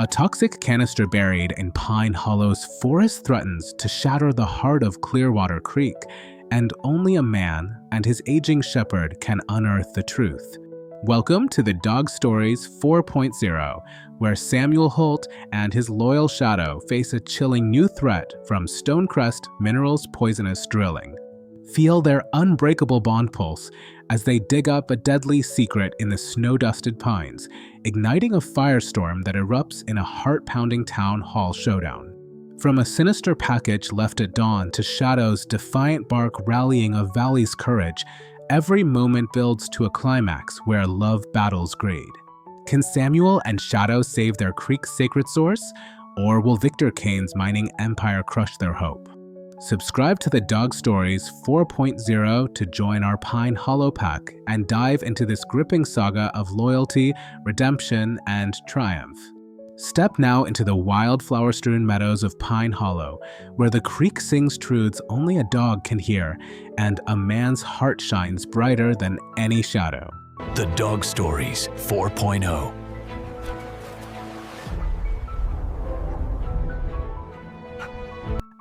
A toxic canister buried in Pine Hollow's forest threatens to shatter the heart of Clearwater Creek, and only a man and his aging shepherd can unearth the truth. Welcome to the Dog Stories 4.0, where Samuel Holt and his loyal shadow face a chilling new threat from Stonecrest Minerals' poisonous drilling. Feel their unbreakable bond pulse as they dig up a deadly secret in the snow-dusted pines, igniting a firestorm that erupts in a heart-pounding town hall showdown. From a sinister package left at dawn to Shadow's defiant bark rallying a valley's courage, every moment builds to a climax where love battles greed. Can Samuel and Shadow save their creek's sacred source, or will Victor Kane's mining empire crush their hope? Subscribe to the Dog Stories 4.0 to join our Pine Hollow pack and dive into this gripping saga of loyalty, redemption, and triumph. Step now into the wildflower-strewn meadows of Pine Hollow, where the creek sings truths only a dog can hear, and a man's heart shines brighter than any shadow. The Dog Stories 4.0.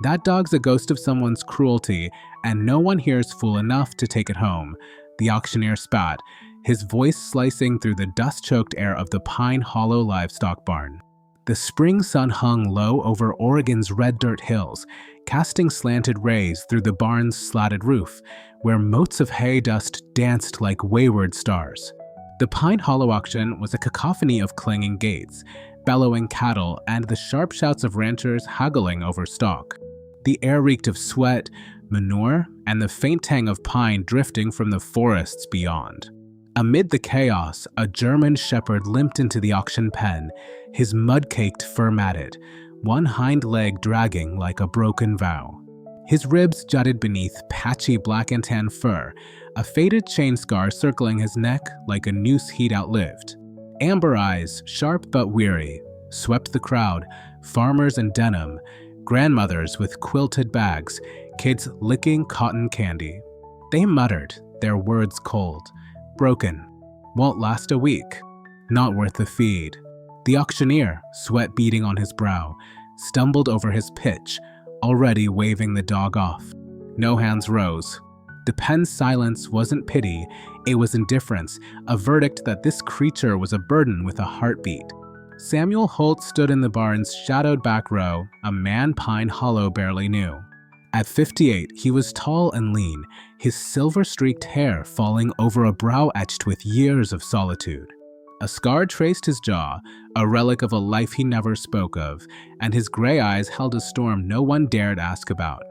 That dog's a ghost of someone's cruelty, and no one here's fool enough to take it home, the auctioneer spat, his voice slicing through the dust-choked air of the Pine Hollow livestock barn. The spring sun hung low over Oregon's red dirt hills, casting slanted rays through the barn's slatted roof, where motes of hay dust danced like wayward stars. The Pine Hollow auction was a cacophony of clanging gates, bellowing cattle, and the sharp shouts of ranchers haggling over stock. The air reeked of sweat, manure, and the faint tang of pine drifting from the forests beyond. Amid the chaos, a German shepherd limped into the auction pen, his mud-caked fur matted, one hind leg dragging like a broken vow. His ribs jutted beneath patchy black and tan fur, a faded chain scar circling his neck like a noose he'd outlived. Amber eyes, sharp but weary, swept the crowd, farmers in denim, grandmothers with quilted bags, kids licking cotton candy. They muttered, their words cold. Broken. Won't last a week. Not worth the feed. The auctioneer, sweat beading on his brow, stumbled over his pitch, already waving the dog off. No hands rose. The pen's silence wasn't pity, it was indifference, a verdict that this creature was a burden with a heartbeat. Samuel Holt stood in the barn's shadowed back row, a man Pine Hollow barely knew. At 58, he was tall and lean, his silver-streaked hair falling over a brow etched with years of solitude. A scar traced his jaw, a relic of a life he never spoke of, and his gray eyes held a storm no one dared ask about.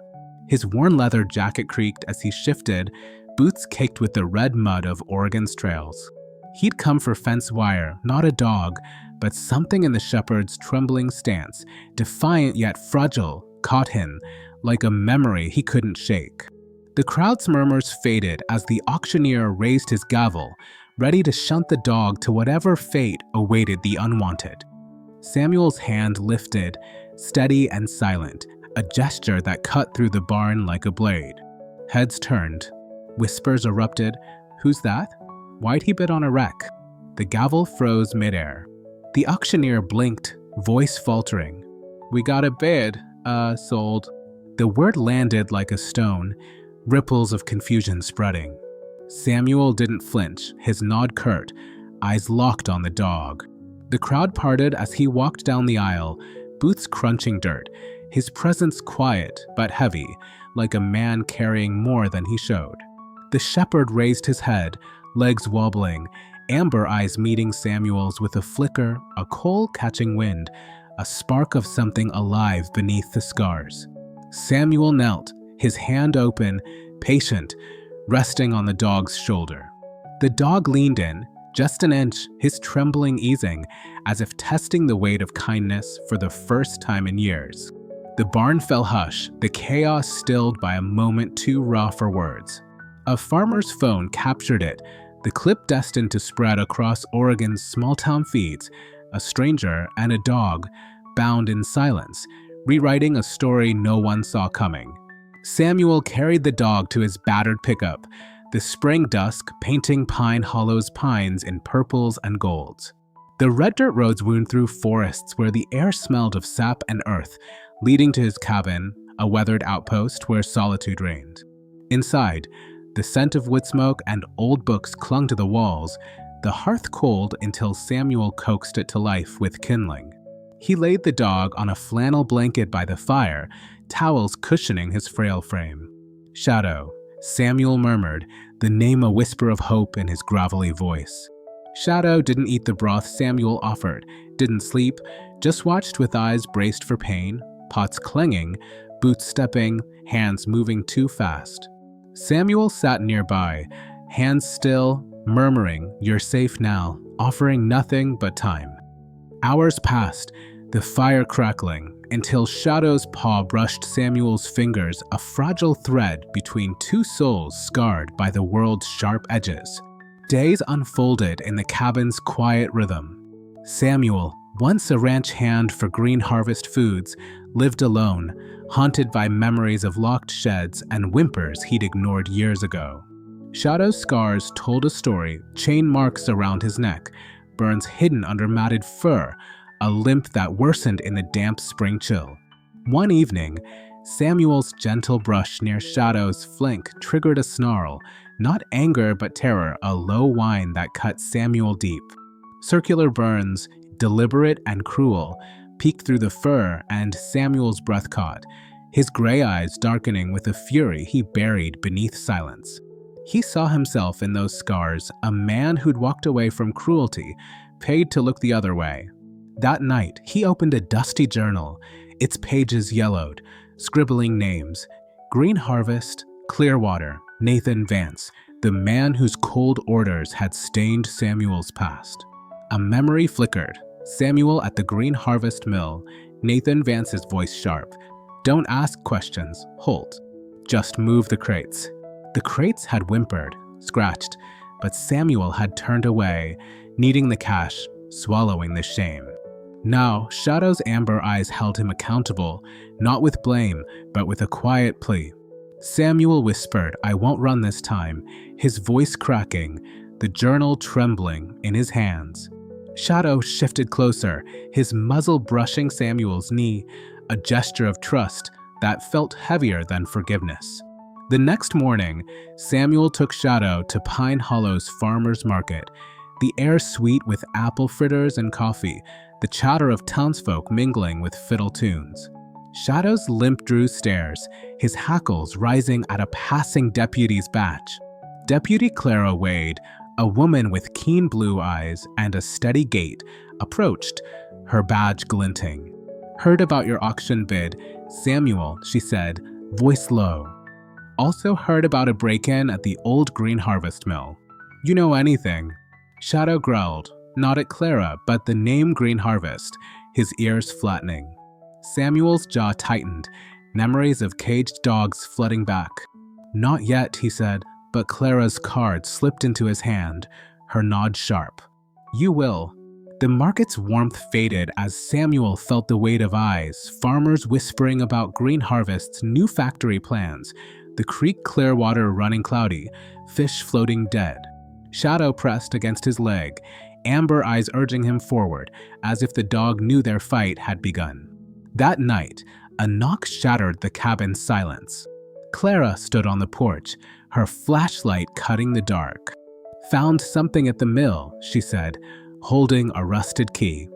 His worn leather jacket creaked as he shifted, boots caked with the red mud of Oregon's trails. He'd come for fence wire, not a dog, but something in the shepherd's trembling stance, defiant yet fragile, caught him, like a memory he couldn't shake. The crowd's murmurs faded as the auctioneer raised his gavel, ready to shunt the dog to whatever fate awaited the unwanted. Samuel's hand lifted, steady and silent, a gesture that cut through the barn like a blade. Heads turned. Whispers erupted. Who's that? Why'd he bid on a wreck? The gavel froze midair. The auctioneer blinked, voice faltering. We got a bid, sold. The word landed like a stone, ripples of confusion spreading. Samuel didn't flinch, his nod curt, eyes locked on the dog. The crowd parted as he walked down the aisle, boots crunching dirt, his presence quiet but heavy, like a man carrying more than he showed. The shepherd raised his head, legs wobbling, amber eyes meeting Samuel's with a flicker, a coal catching wind, a spark of something alive beneath the scars. Samuel knelt, his hand open, patient, resting on the dog's shoulder. The dog leaned in, just an inch, his trembling easing, as if testing the weight of kindness for the first time in years. The barn fell hush, the chaos stilled by a moment too raw for words. A farmer's phone captured it, the clip destined to spread across Oregon's small-town feeds, a stranger and a dog, bound in silence, rewriting a story no one saw coming. Samuel carried the dog to his battered pickup, the spring dusk painting Pine Hollow's pines in purples and golds. The red dirt roads wound through forests where the air smelled of sap and earth, leading to his cabin, a weathered outpost where solitude reigned. Inside, the scent of wood smoke and old books clung to the walls, the hearth cold until Samuel coaxed it to life with kindling. He laid the dog on a flannel blanket by the fire, towels cushioning his frail frame. "Shadow," Samuel murmured, the name a whisper of hope in his gravelly voice. Shadow didn't eat the broth Samuel offered, didn't sleep, just watched with eyes braced for pain, pots clanging, boots stepping, hands moving too fast. Samuel sat nearby, hands still, murmuring, "You're safe now," offering nothing but time. Hours passed, the fire crackling, until Shadow's paw brushed Samuel's fingers, a fragile thread between two souls scarred by the world's sharp edges. Days unfolded in the cabin's quiet rhythm. Samuel, once a ranch hand for Green Harvest Foods, lived alone, haunted by memories of locked sheds and whimpers he'd ignored years ago. Shadow's scars told a story, chain marks around his neck, burns hidden under matted fur, a limp that worsened in the damp spring chill. One evening, Samuel's gentle brush near Shadow's flank triggered a snarl, not anger but terror, a low whine that cut Samuel deep. Circular burns, deliberate and cruel, peeked through the fur, and Samuel's breath caught, his gray eyes darkening with a fury he buried beneath silence. He saw himself in those scars, a man who'd walked away from cruelty, paid to look the other way. That night, he opened a dusty journal, its pages yellowed, scribbling names: Green Harvest, Clearwater, Nathan Vance, the man whose cold orders had stained Samuel's past. A memory flickered. Samuel at the Green Harvest Mill, Nathan Vance's voice sharp. "Don't ask questions, Holt. Just move the crates." The crates had whimpered, scratched, but Samuel had turned away, needing the cash, swallowing the shame. Now, Shadow's amber eyes held him accountable, not with blame, but with a quiet plea. Samuel whispered, "I won't run this time," his voice cracking, the journal trembling in his hands. Shadow shifted closer, his muzzle brushing Samuel's knee, a gesture of trust that felt heavier than forgiveness. The next morning, Samuel took Shadow to Pine Hollow's farmer's market, the air sweet with apple fritters and coffee, the chatter of townsfolk mingling with fiddle tunes. Shadow's limp drew stares, his hackles rising at a passing deputy's badge. Deputy Clara Wade, a woman with keen blue eyes and a steady gait, approached, her badge glinting. "Heard about your auction bid, Samuel," she said, voice low. "Also heard about a break-in at the old Green Harvest Mill. You know anything?" Shadow growled, not at Clara, but the name Green Harvest, his ears flattening. Samuel's jaw tightened, memories of caged dogs flooding back. "Not yet," he said, but Clara's card slipped into his hand, her nod sharp. "You will." The market's warmth faded as Samuel felt the weight of eyes, farmers whispering about Green Harvest's new factory plans, the creek Clearwater running cloudy, fish floating dead. Shadow pressed against his leg, amber eyes urging him forward, as if the dog knew their fight had begun. That night, a knock shattered the cabin's silence. Clara stood on the porch, her flashlight cutting the dark. "Found something at the mill," she said, holding a rusted key.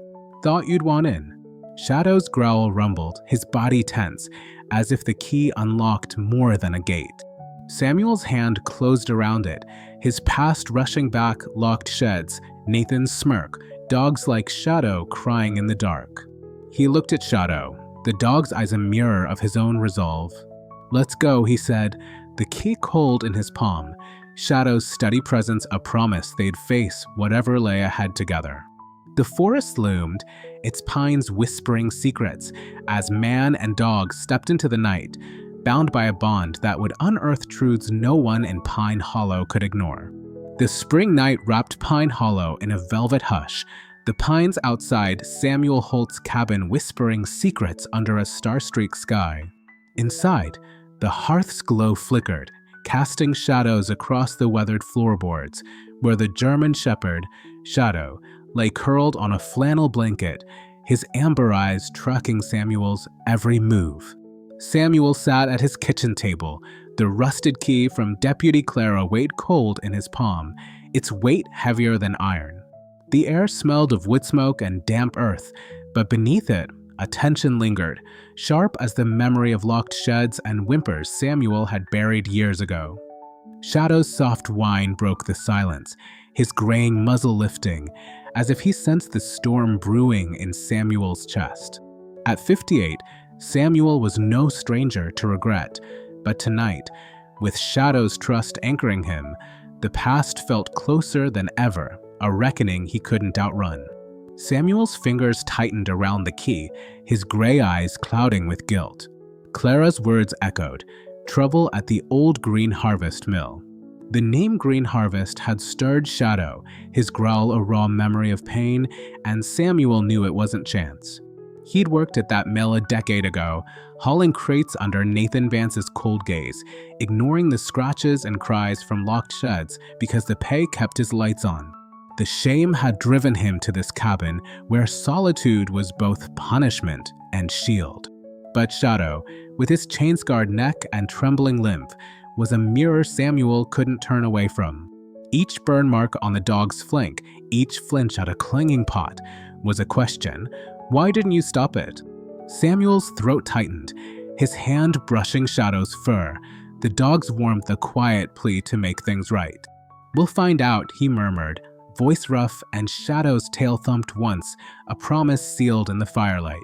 "Thought you'd want in." Shadow's growl rumbled, his body tense, as if the key unlocked more than a gate. Samuel's hand closed around it, his past rushing back locked sheds, Nathan's smirk, dogs like Shadow crying in the dark. He looked at Shadow, the dog's eyes a mirror of his own resolve. "Let's go," he said, the key cold in his palm, Shadow's steady presence a promise they'd face whatever lay ahead together. The forest loomed, its pines whispering secrets, as man and dog stepped into the night, bound by a bond that would unearth truths no one in Pine Hollow could ignore. The spring night wrapped Pine Hollow in a velvet hush, the pines outside Samuel Holt's cabin whispering secrets under a star-streaked sky. Inside, the hearth's glow flickered, casting shadows across the weathered floorboards, where the German shepherd, Shadow, lay curled on a flannel blanket, his amber eyes tracking Samuel's every move. Samuel sat at his kitchen table, the rusted key from Deputy Clara weighed cold in his palm, its weight heavier than iron. The air smelled of wood smoke and damp earth, but beneath it, a tension lingered, sharp as the memory of locked sheds and whimpers Samuel had buried years ago. Shadow's soft whine broke the silence, his graying muzzle lifting, as if he sensed the storm brewing in Samuel's chest. At 58, Samuel was no stranger to regret, but tonight, with Shadow's trust anchoring him, the past felt closer than ever, a reckoning he couldn't outrun. Samuel's fingers tightened around the key, his gray eyes clouding with guilt. Clara's words echoed, trouble at the old Green Harvest mill. The name Green Harvest had stirred Shadow, his growl a raw memory of pain, and Samuel knew it wasn't chance. He'd worked at that mill a decade ago, hauling crates under Nathan Vance's cold gaze, ignoring the scratches and cries from locked sheds because the pay kept his lights on. The shame had driven him to this cabin where solitude was both punishment and shield. But Shadow, with his chain-scarred neck and trembling lymph, was a mirror Samuel couldn't turn away from. Each burn mark on the dog's flank, each flinch at a clanging pot, was a question. Why didn't you stop it? Samuel's throat tightened, his hand brushing Shadow's fur, the dog's warmth a quiet plea to make things right. We'll find out, he murmured, voice rough and Shadow's tail thumped once, a promise sealed in the firelight.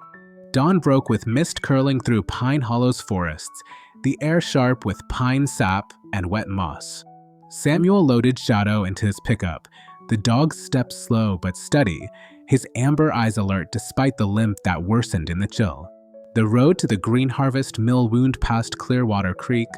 Dawn broke with mist curling through Pine Hollow's forests, the air sharp with pine sap and wet moss. Samuel loaded Shadow into his pickup, the dog's steps slow but steady, his amber eyes alert despite the lymph that worsened in the chill. The road to the Green Harvest mill wound past Clearwater Creek,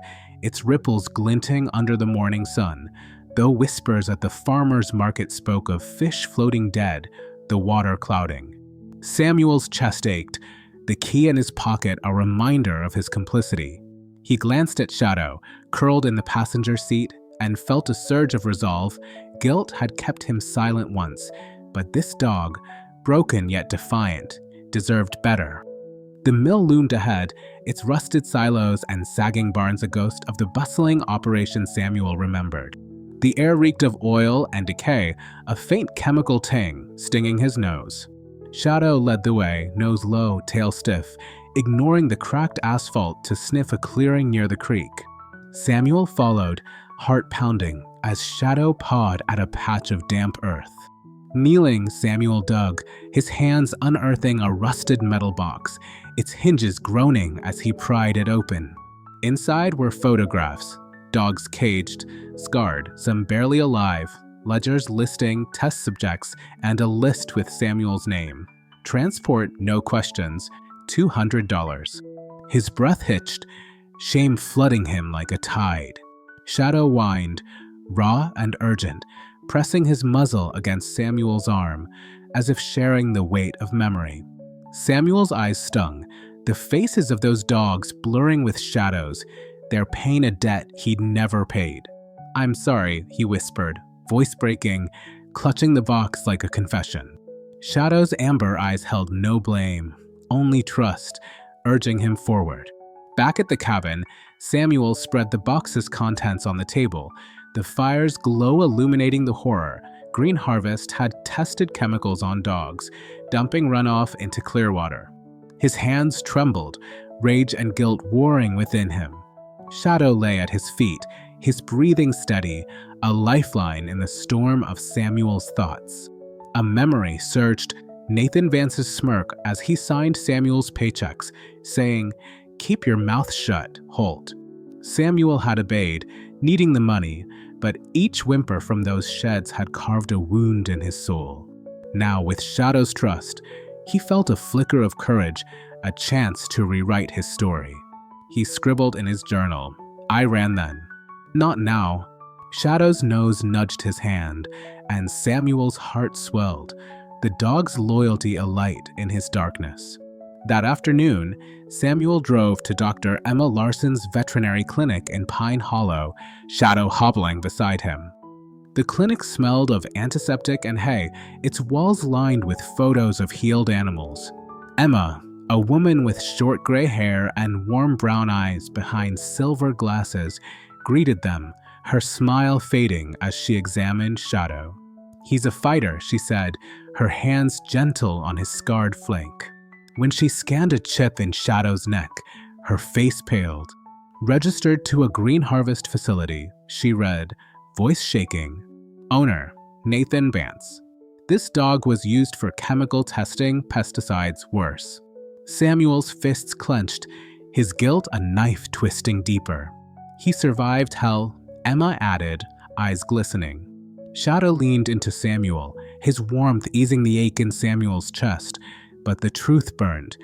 its ripples glinting under the morning sun, though whispers at the farmer's market spoke of fish floating dead, the water clouding. Samuel's chest ached, the key in his pocket a reminder of his complicity. He glanced at Shadow, curled in the passenger seat, and felt a surge of resolve. Guilt had kept him silent once, but this dog, broken yet defiant, deserved better. The mill loomed ahead, its rusted silos and sagging barns a ghost of the bustling operation Samuel remembered. The air reeked of oil and decay, a faint chemical tang stinging his nose. Shadow led the way, nose low, tail stiff, ignoring the cracked asphalt to sniff a clearing near the creek. Samuel followed, heart pounding, as Shadow pawed at a patch of damp earth. Kneeling, Samuel dug, his hands unearthing a rusted metal box, its hinges groaning as he pried it open. Inside were photographs, dogs caged, scarred, some barely alive, ledgers listing test subjects, and a list with Samuel's name. Transport, no questions, $200. His breath hitched, shame flooding him like a tide. Shadow whined, raw and urgent, pressing his muzzle against Samuel's arm, as if sharing the weight of memory. Samuel's eyes stung, the faces of those dogs blurring with shadows, their pain a debt he'd never paid. "I'm sorry," he whispered, voice breaking, clutching the box like a confession. Shadow's amber eyes held no blame, only trust, urging him forward. Back at the cabin, Samuel spread the box's contents on the table, the fire's glow illuminating the horror. Green Harvest had tested chemicals on dogs, dumping runoff into Clearwater. His hands trembled, rage and guilt warring within him. Shadow lay at his feet, his breathing steady, a lifeline in the storm of Samuel's thoughts. A memory surged, Nathan Vance's smirk as he signed Samuel's paychecks, saying, "Keep your mouth shut, Holt." Samuel had obeyed, needing the money, but each whimper from those sheds had carved a wound in his soul. Now, with Shadow's trust, he felt a flicker of courage, a chance to rewrite his story. He scribbled in his journal, "I ran then. Not now." Shadow's nose nudged his hand, and Samuel's heart swelled, the dog's loyalty alight in his darkness. That afternoon, Samuel drove to Dr. Emma Larson's veterinary clinic in Pine Hollow, Shadow hobbling beside him. The clinic smelled of antiseptic and hay, its walls lined with photos of healed animals. Emma, a woman with short gray hair and warm brown eyes behind silver glasses, greeted them, her smile fading as she examined Shadow. "He's a fighter," she said, her hands gentle on his scarred flank. When she scanned a chip in Shadow's neck, her face paled. "Registered to a Green Harvest facility," she read, voice shaking. "Owner, Nathan Vance. This dog was used for chemical testing, pesticides, worse." Samuel's fists clenched, his guilt a knife twisting deeper. "He survived hell," Emma added, eyes glistening. Shadow leaned into Samuel, his warmth easing the ache in Samuel's chest, but the truth burned.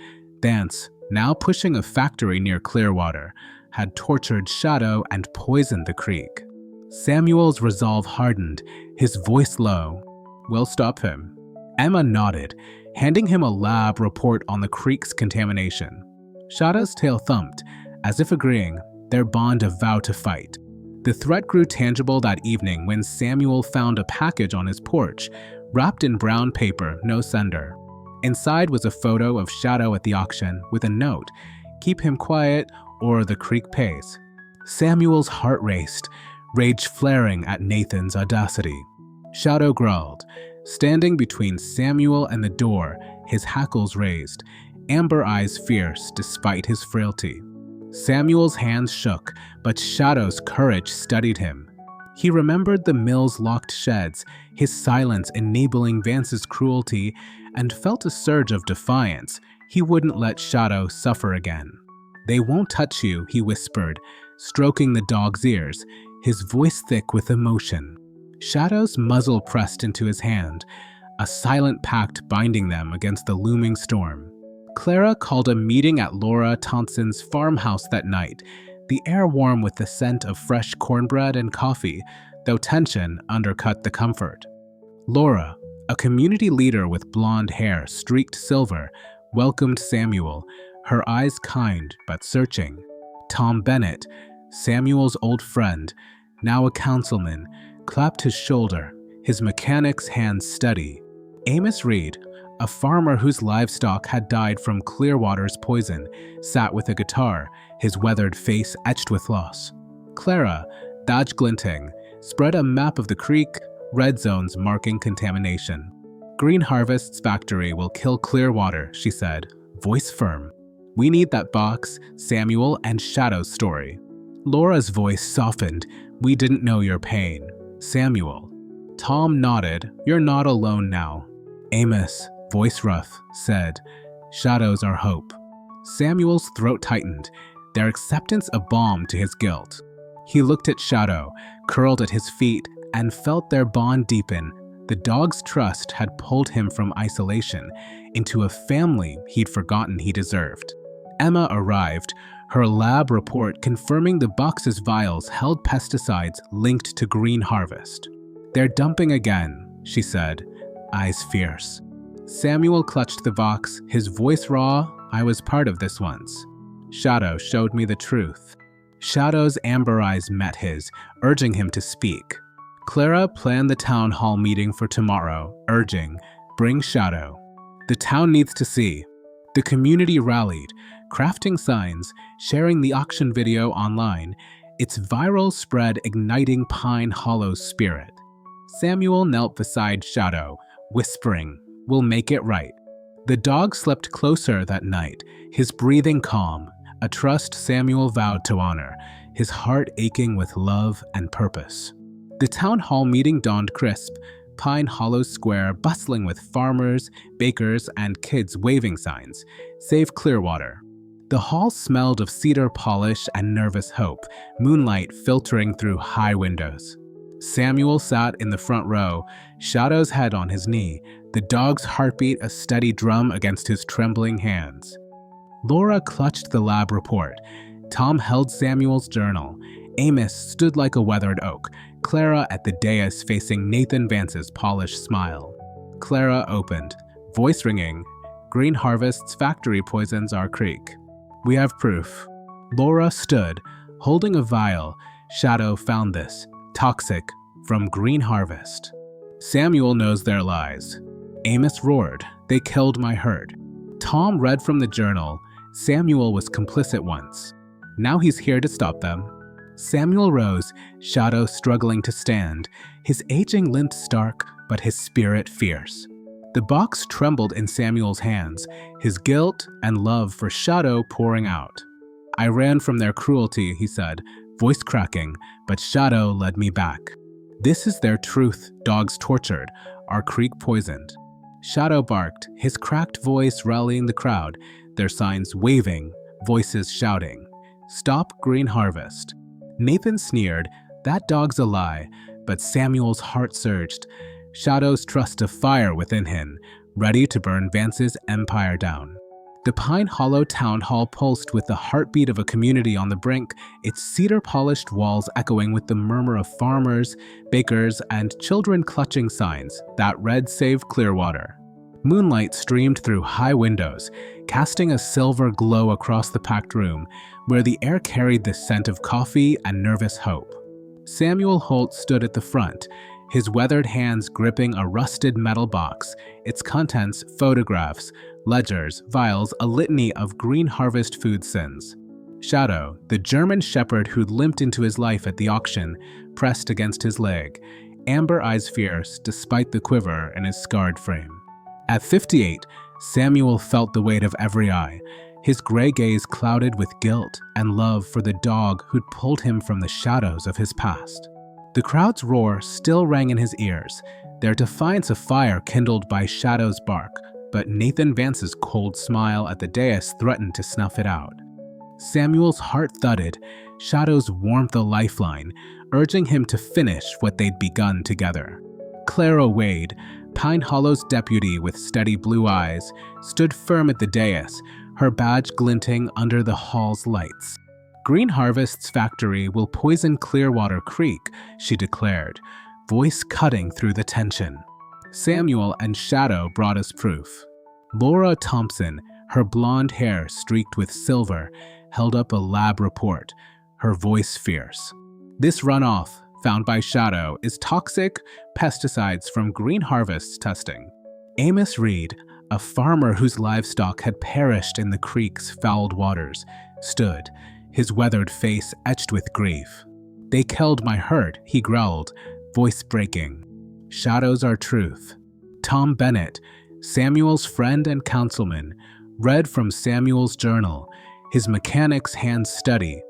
Vance, now pushing a factory near Clearwater, had tortured Shadow and poisoned the creek. Samuel's resolve hardened, his voice low. "We'll stop him." Emma nodded, handing him a lab report on the creek's contamination. Shadow's tail thumped, as if agreeing, their bond a vow to fight. The threat grew tangible that evening when Samuel found a package on his porch, wrapped in brown paper, no sender. Inside was a photo of Shadow at the auction with a note, "Keep him quiet or the creek pays." Samuel's heart raced, rage flaring at Nathan's audacity. Shadow growled, standing between Samuel and the door, his hackles raised, amber eyes fierce despite his frailty. Samuel's hands shook, but Shadow's courage steadied him. He remembered the mill's locked sheds, his silence enabling Vance's cruelty, and felt a surge of defiance. He wouldn't let Shadow suffer again. "They won't touch you," he whispered, stroking the dog's ears, his voice thick with emotion. Shadow's muzzle pressed into his hand, a silent pact binding them against the looming storm. Clara called a meeting at Laura Thompson's farmhouse that night, the air warm with the scent of fresh cornbread and coffee, though tension undercut the comfort. Laura, a community leader with blonde hair streaked silver, welcomed Samuel, her eyes kind but searching. Tom Bennett, Samuel's old friend, now a councilman, clapped his shoulder, his mechanic's hands steady. Amos Reed, a farmer whose livestock had died from Clearwater's poison, sat with a guitar, his weathered face etched with loss. Clara, badge glinting, spread a map of the creek, red zones marking contamination. "Green Harvest's factory will kill Clearwater," she said, voice firm. "We need that box, Samuel, and Shadow's story." Laura's voice softened. "We didn't know your pain." "Samuel." Tom nodded. "You're not alone now." Amos, voice rough, said, "Shadow's our hope." Samuel's throat tightened, their acceptance a balm to his guilt. He looked at Shadow, curled at his feet, and felt their bond deepen. The dog's trust had pulled him from isolation into a family he'd forgotten he deserved. Emma arrived, her lab report confirming the box's vials held pesticides linked to Green Harvest. "They're dumping again," she said, eyes fierce. Samuel clutched the box, his voice raw. "I was part of this once." Shadow showed me the truth. Shadow's amber eyes met his, urging him to speak. Clara planned the town hall meeting for tomorrow, urging, "Bring Shadow." The town needs to see. The community rallied, crafting signs, sharing the auction video online, its viral spread igniting Pine Hollow's spirit. Samuel knelt beside Shadow, whispering, "We'll make it right." The dog slept closer that night, his breathing calm, a trust Samuel vowed to honor, his heart aching with love and purpose. The town hall meeting dawned crisp, Pine Hollow Square bustling with farmers, bakers, and kids waving signs, "Save Clearwater." The hall smelled of cedar polish and nervous hope, moonlight filtering through high windows. Samuel sat in the front row, Shadow's head on his knee, the dog's heartbeat a steady drum against his trembling hands. Laura clutched the lab report. Tom held Samuel's journal. Amos stood like a weathered oak, Clara at the dais facing Nathan Vance's polished smile. Clara opened, voice ringing, "Green Harvest's factory poisons our creek. We have proof." Laura stood, holding a vial. "Shadow found this. Toxic. from Green Harvest. Samuel knows their lies. Amos roared, "They killed my herd." Tom read from the journal, "Samuel was complicit once. Now he's here to stop them." Samuel rose, Shadow struggling to stand, his aging limbs stark, but his spirit fierce. The box trembled in Samuel's hands, his guilt and love for Shadow pouring out. "I ran from their cruelty," he said, voice cracking, "but Shadow led me back. This is their truth, dogs tortured, our creek poisoned." Shadow barked, his cracked voice rallying the crowd, their signs waving, voices shouting, "Stop Green Harvest." Nathan sneered, "That dog's a lie," but Samuel's heart surged, Shadow's trust afire within him, ready to burn Vance's empire down. The Pine Hollow Town Hall pulsed with the heartbeat of a community on the brink, its cedar-polished walls echoing with the murmur of farmers, bakers, and children clutching signs that read "Save Clearwater." Moonlight streamed through high windows, casting a silver glow across the packed room, where the air carried the scent of coffee and nervous hope. Samuel Holt stood at the front, his weathered hands gripping a rusted metal box, its contents photographs, ledgers, vials, a litany of Green Harvest food sins. Shadow, the German shepherd who'd limped into his life at the auction, pressed against his leg, amber eyes fierce despite the quiver in his scarred frame. At 58, Samuel felt the weight of every eye, his gray gaze clouded with guilt and love for the dog who'd pulled him from the shadows of his past. The crowd's roar still rang in his ears, their defiance a fire kindled by Shadow's bark, but Nathan Vance's cold smile at the dais threatened to snuff it out. Samuel's heart thudded, Shadow's warmth a lifeline, urging him to finish what they'd begun together. Clara Wade, Pine Hollow's deputy with steady blue eyes, stood firm at the dais, her badge glinting under the hall's lights. "Green Harvest's factory will poison Clearwater Creek," she declared, voice cutting through the tension. Samuel and Shadow brought us proof. Laura Thompson, her blonde hair streaked with silver, held up a lab report, her voice fierce. "This runoff, found by Shadow, is toxic pesticides from Green Harvest's testing." Amos Reed, a farmer whose livestock had perished in the creek's fouled waters, stood, his weathered face etched with grief. "They killed my herd," he growled, voice breaking. "Shadows are truth." Tom Bennett, Samuel's friend and councilman, read from Samuel's journal, his mechanic's hands steady.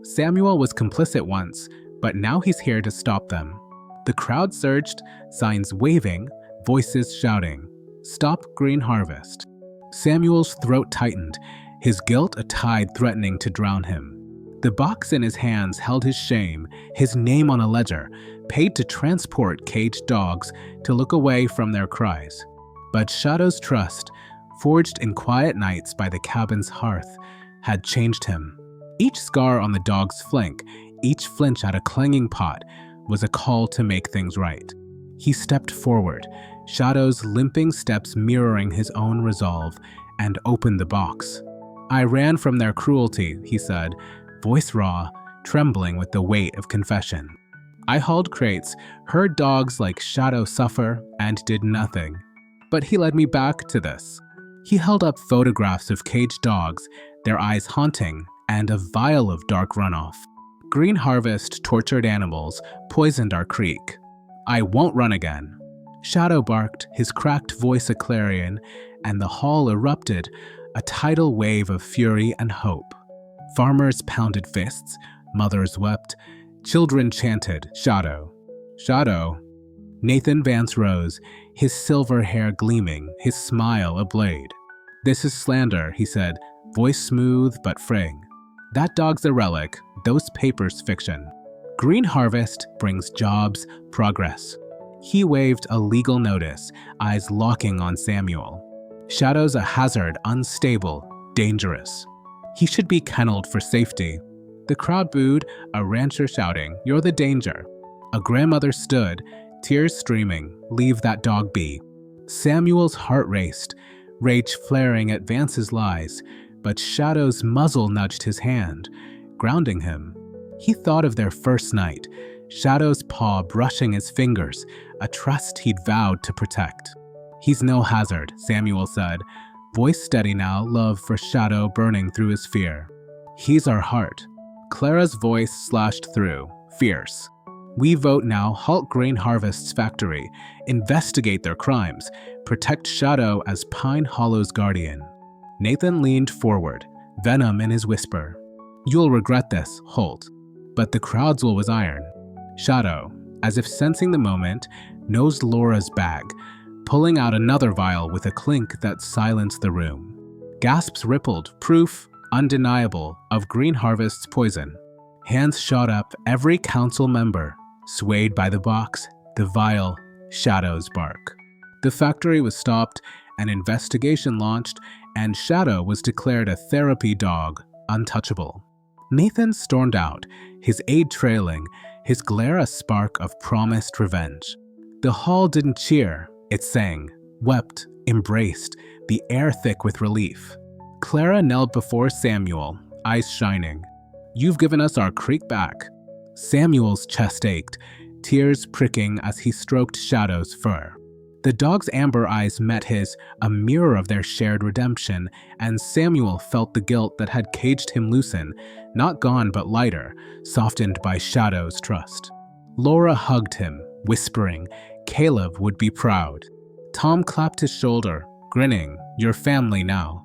Samuel was complicit once, but now he's here to stop them. The crowd surged, signs waving, voices shouting, "Stop Green Harvest." Samuel's throat tightened, his guilt a tide threatening to drown him. The box in his hands held his shame, his name on a ledger, paid to transport caged dogs to look away from their cries. But Shadow's trust, forged in quiet nights by the cabin's hearth, had changed him. Each scar on the dog's flank, each flinch at a clanging pot, was a call to make things right. He stepped forward, Shadow's limping steps mirroring his own resolve, and opened the box. "I ran from their cruelty," he said, voice raw, trembling with the weight of confession. "I hauled crates, heard dogs like Shadow suffer, and did nothing. But he led me back to this." He held up photographs of caged dogs, their eyes haunting, and a vial of dark runoff. "Green Harvest tortured animals, poisoned our creek. I won't run again." Shadow barked, his cracked voice a clarion, and the hall erupted, a tidal wave of fury and hope. Farmers pounded fists, mothers wept, children chanted, "Shadow, Shadow." Nathan Vance rose, his silver hair gleaming, his smile a blade. "This is slander," he said, voice smooth but fraying. "That dog's a relic, those papers fiction. Green Harvest brings jobs, progress." He waved a legal notice, eyes locking on Samuel. "Shadow's a hazard, unstable, dangerous. He should be kenneled for safety." The crowd booed, a rancher shouting, "You're the danger." A grandmother stood, tears streaming, "Leave that dog be." Samuel's heart raced, rage flaring at Vance's lies, but Shadow's muzzle nudged his hand, grounding him. He thought of their first night, Shadow's paw brushing his fingers, a trust he'd vowed to protect. "He's no hazard," Samuel said, voice steady now, love for Shadow burning through his fear. "He's our heart." Clara's voice slashed through, fierce. "We vote now, halt Grain Harvest's factory, investigate their crimes, protect Shadow as Pine Hollow's guardian." Nathan leaned forward, venom in his whisper. "You'll regret this, Holt." But the crowd's will was iron. Shadow, as if sensing the moment, nosed Laura's bag, pulling out another vial with a clink that silenced the room. Gasps rippled, proof, undeniable, of Green Harvest's poison. Hands shot up, every council member, swayed by the box, the vial, Shadow's bark. The factory was stopped, an investigation launched, and Shadow was declared a therapy dog, untouchable. Nathan stormed out, his aide trailing, his glare a spark of promised revenge. The hall didn't cheer, it sang, wept, embraced, the air thick with relief. Clara knelt before Samuel, eyes shining. "You've given us our creek back." Samuel's chest ached, tears pricking as he stroked Shadow's fur. The dog's amber eyes met his, a mirror of their shared redemption, and Samuel felt the guilt that had caged him loosen, not gone but lighter, softened by Shadow's trust. Laura hugged him, whispering, Caleb would be proud. Tom clapped his shoulder, grinning, "Your family now."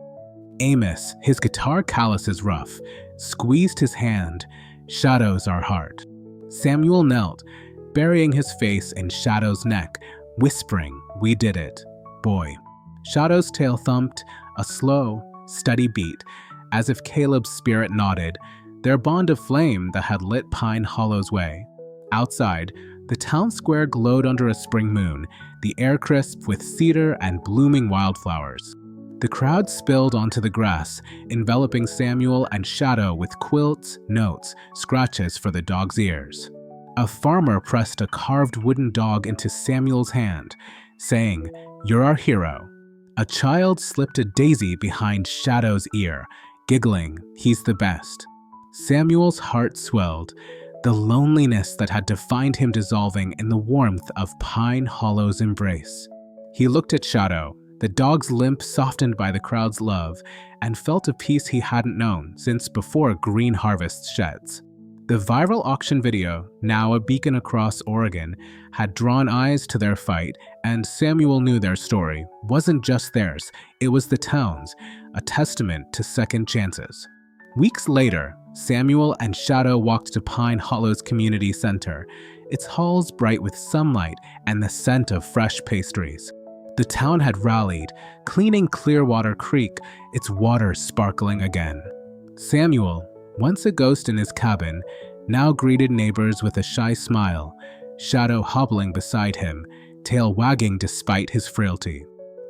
Amos, his guitar calluses rough, squeezed his hand, "Shadow's our heart." Samuel knelt, burying his face in Shadow's neck, whispering, "We did it, boy." Shadow's tail thumped, a slow, steady beat, as if Caleb's spirit nodded, their bond of flame that had lit Pine Hollow's way. Outside, the town square glowed under a spring moon, the air crisp with cedar and blooming wildflowers. The crowd spilled onto the grass, enveloping Samuel and Shadow with quilts, notes, scratches for the dog's ears. A farmer pressed a carved wooden dog into Samuel's hand, saying, "You're our hero." A child slipped a daisy behind Shadow's ear, giggling, "He's the best." Samuel's heart swelled, the loneliness that had defined him dissolving in the warmth of Pine Hollow's embrace. He looked at Shadow, the dog's limp softened by the crowd's love, and felt a peace he hadn't known since before Green Harvest's sheds. The viral auction video, now a beacon across Oregon, had drawn eyes to their fight, and Samuel knew their story wasn't just theirs, it was the town's, a testament to second chances. Weeks later, Samuel and Shadow walked to Pine Hollow's community center, its halls bright with sunlight and the scent of fresh pastries. The town had rallied, cleaning Clearwater Creek, its water sparkling again. Samuel, once a ghost in his cabin, now greeted neighbors with a shy smile, Shadow hobbling beside him, tail wagging despite his frailty.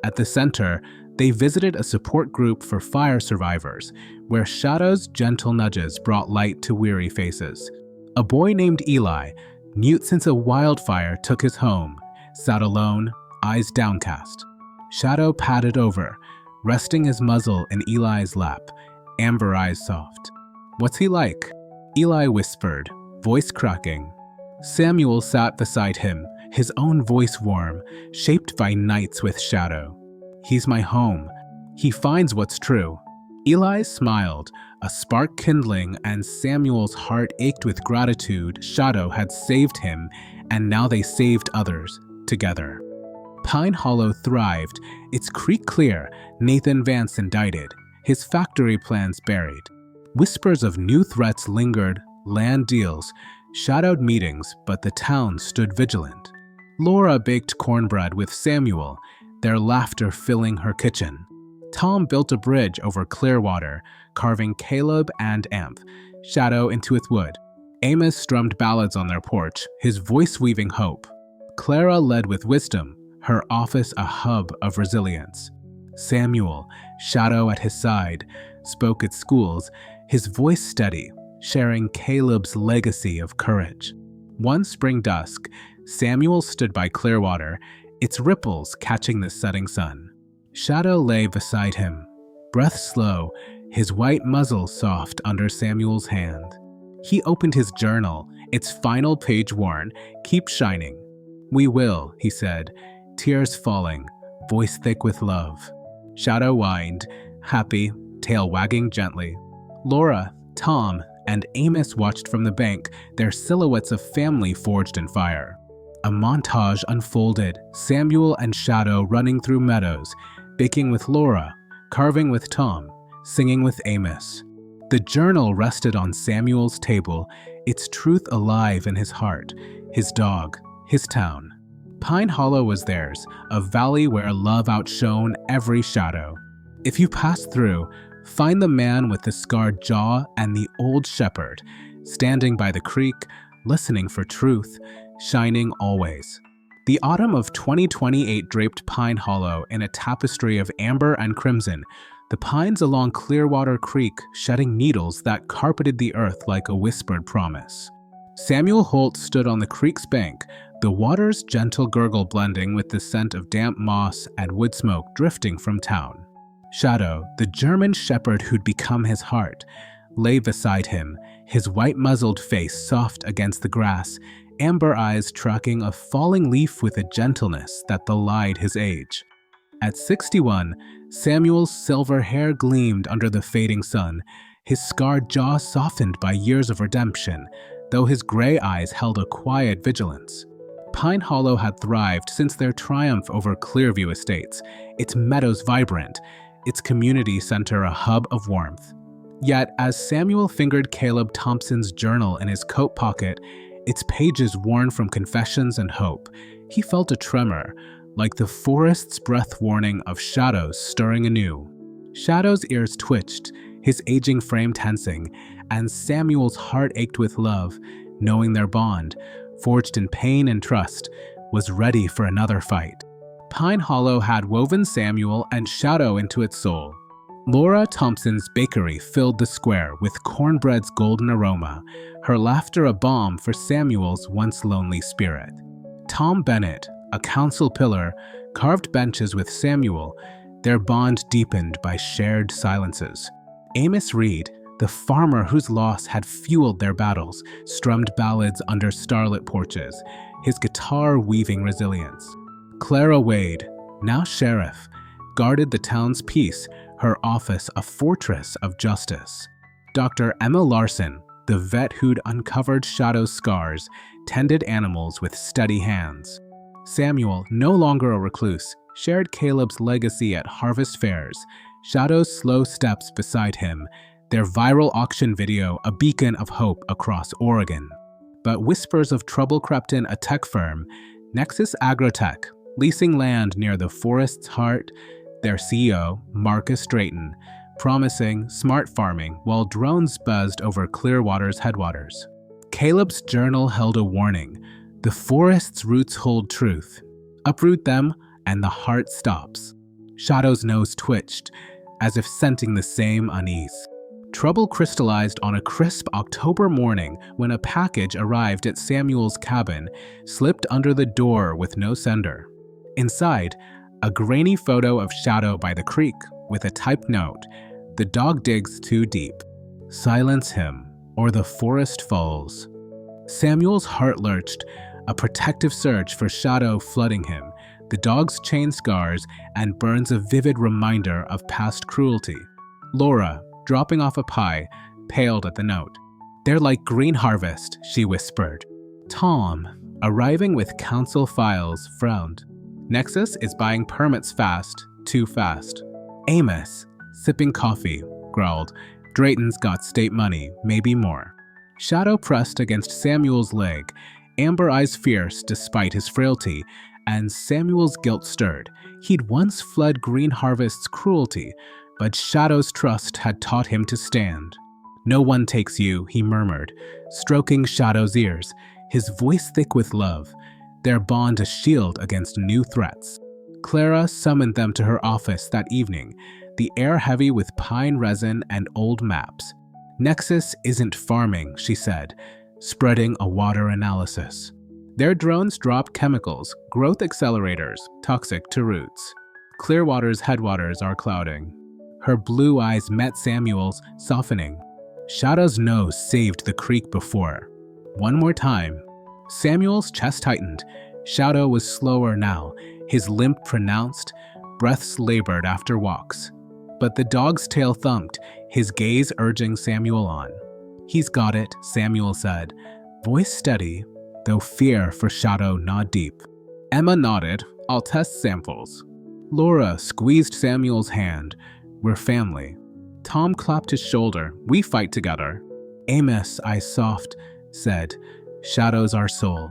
At the center, they visited a support group for fire survivors, where Shadow's gentle nudges brought light to weary faces. A boy named Eli, mute since a wildfire took his home, sat alone, eyes downcast. Shadow padded over, resting his muzzle in Eli's lap, amber eyes soft. "What's he like?" Eli whispered, voice cracking. Samuel sat beside him, his own voice warm, shaped by nights with Shadow. "He's my home. He finds what's true." Eli smiled, a spark kindling, and Samuel's heart ached with gratitude. Shadow had saved him, and now they saved others, together. Pine Hollow thrived, its creek clear, Nathan Vance indicted, his factory plans buried. Whispers of new threats lingered, land deals, shadowed meetings, but the town stood vigilant. Laura baked cornbread with Samuel, their laughter filling her kitchen. Tom built a bridge over Clearwater, carving Caleb and Amp, Shadow into its wood. Amos strummed ballads on their porch, his voice weaving hope. Clara led with wisdom, her office a hub of resilience. Samuel, Shadow at his side, spoke at schools, his voice steady, sharing Caleb's legacy of courage. One spring dusk, Samuel stood by Clearwater, its ripples catching the setting sun. Shadow lay beside him, breath slow, his white muzzle soft under Samuel's hand. He opened his journal, its final page worn. "Keep shining." "We will," he said, tears falling, voice thick with love. Shadow whined, happy, tail wagging gently. Laura, Tom, and Amos watched from the bank, their silhouettes of family forged in fire. A montage unfolded, Samuel and Shadow running through meadows, baking with Laura, carving with Tom, singing with Amos. The journal rested on Samuel's table, its truth alive in his heart, his dog, his town. Pine Hollow was theirs, a valley where love outshone every shadow. If you pass through, find the man with the scarred jaw and the old shepherd, standing by the creek, listening for truth, shining always. The autumn of 2028 draped Pine Hollow in a tapestry of amber and crimson, the pines along Clearwater Creek shedding needles that carpeted the earth like a whispered promise. Samuel Holt stood on the creek's bank, the water's gentle gurgle blending with the scent of damp moss and wood smoke drifting from town. Shadow, the German shepherd who'd become his heart, lay beside him, his white-muzzled face soft against the grass, amber eyes tracking a falling leaf with a gentleness that belied his age. At 61, Samuel's silver hair gleamed under the fading sun, his scarred jaw softened by years of redemption, though his gray eyes held a quiet vigilance. Pine Hollow had thrived since their triumph over Clearview Estates, its meadows vibrant, its community center a hub of warmth. Yet, as Samuel fingered Caleb Thompson's journal in his coat pocket, its pages worn from confessions and hope, he felt a tremor, like the forest's breath warning of shadows stirring anew. Shadow's ears twitched, his aging frame tensing, and Samuel's heart ached with love, knowing their bond, forged in pain and trust, was ready for another fight. Pine Hollow had woven Samuel and Shadow into its soul. Laura Thompson's bakery filled the square with cornbread's golden aroma, her laughter a balm for Samuel's once lonely spirit. Tom Bennett, a council pillar, carved benches with Samuel, their bond deepened by shared silences. Amos Reed, the farmer whose loss had fueled their battles, strummed ballads under starlit porches, his guitar weaving resilience. Clara Wade, now sheriff, guarded the town's peace, her office a fortress of justice. Dr. Emma Larson, the vet who'd uncovered Shadow's scars, tended animals with steady hands. Samuel, no longer a recluse, shared Caleb's legacy at harvest fairs, Shadow's slow steps beside him, their viral auction video a beacon of hope across Oregon. But whispers of trouble crept in a tech firm, Nexus Agrotech, leasing land near the forest's heart, their CEO, Marcus Drayton, promising smart farming while drones buzzed over Clearwater's headwaters. Caleb's journal held a warning: the forest's roots hold truth. Uproot them, and the heart stops. Shadow's nose twitched, as if scenting the same unease. Trouble crystallized on a crisp October morning when a package arrived at Samuel's cabin, slipped under the door with no sender. Inside, a grainy photo of Shadow by the creek with a typed note: "The dog digs too deep. Silence him, or the forest falls." Samuel's heart lurched, a protective surge for Shadow flooding him, the dog's chain scars and burns a vivid reminder of past cruelty. Laura, dropping off a pie, paled at the note. "They're like Green Harvest," she whispered. Tom, arriving with council files, frowned. "Nexus is buying permits fast, too fast." Amos, sipping coffee, growled, "Drayton's got state money, maybe more." Shadow pressed against Samuel's leg, amber eyes fierce despite his frailty, and Samuel's guilt stirred. He'd once fled Green Harvest's cruelty, but Shadow's trust had taught him to stand. "No one takes you," he murmured, stroking Shadow's ears, his voice thick with love, their bond a shield against new threats. Clara summoned them to her office that evening, the air heavy with pine resin and old maps. "Nexus isn't farming," she said, spreading a water analysis. "Their drones drop chemicals, growth accelerators, toxic to roots. Clearwater's headwaters are clouding." Her blue eyes met Samuel's, softening. Shadow's nose saved the creek before. One more time. Samuel's chest tightened. Shadow was slower now, his limp pronounced, breaths labored after walks. But the dog's tail thumped, his gaze urging Samuel on. "He's got it," Samuel said, voice steady, though fear for Shadow gnawed deep. Emma nodded. "I'll test samples." Laura squeezed Samuel's hand. "We're family." Tom clapped his shoulder. "We fight together." Amos, eyes soft, said, "Shadow's our soul."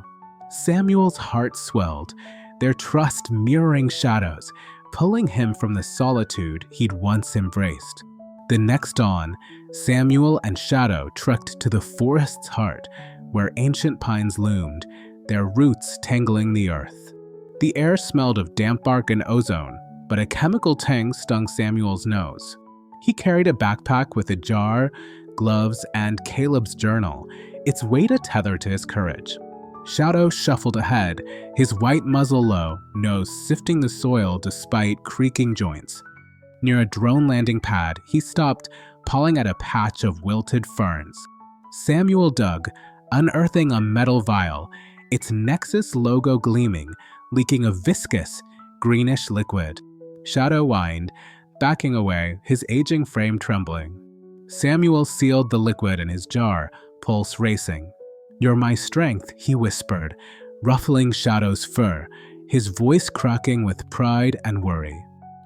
Samuel's heart swelled, their trust mirroring Shadow's, pulling him from the solitude he'd once embraced. The next dawn, Samuel and Shadow trekked to the forest's heart, where ancient pines loomed, their roots tangling the earth. The air smelled of damp bark and ozone, but a chemical tang stung Samuel's nose. He carried a backpack with a jar, gloves, and Caleb's journal, its weight a tether to his courage. Shadow shuffled ahead, his white muzzle low, nose sifting the soil despite creaking joints. Near a drone landing pad, he stopped, pawing at a patch of wilted ferns. Samuel dug, unearthing a metal vial, its Nexus logo gleaming, leaking a viscous, greenish liquid. Shadow whined, backing away, his aging frame trembling. Samuel sealed the liquid in his jar, pulse racing. "You're my strength," he whispered, ruffling Shadow's fur, his voice cracking with pride and worry.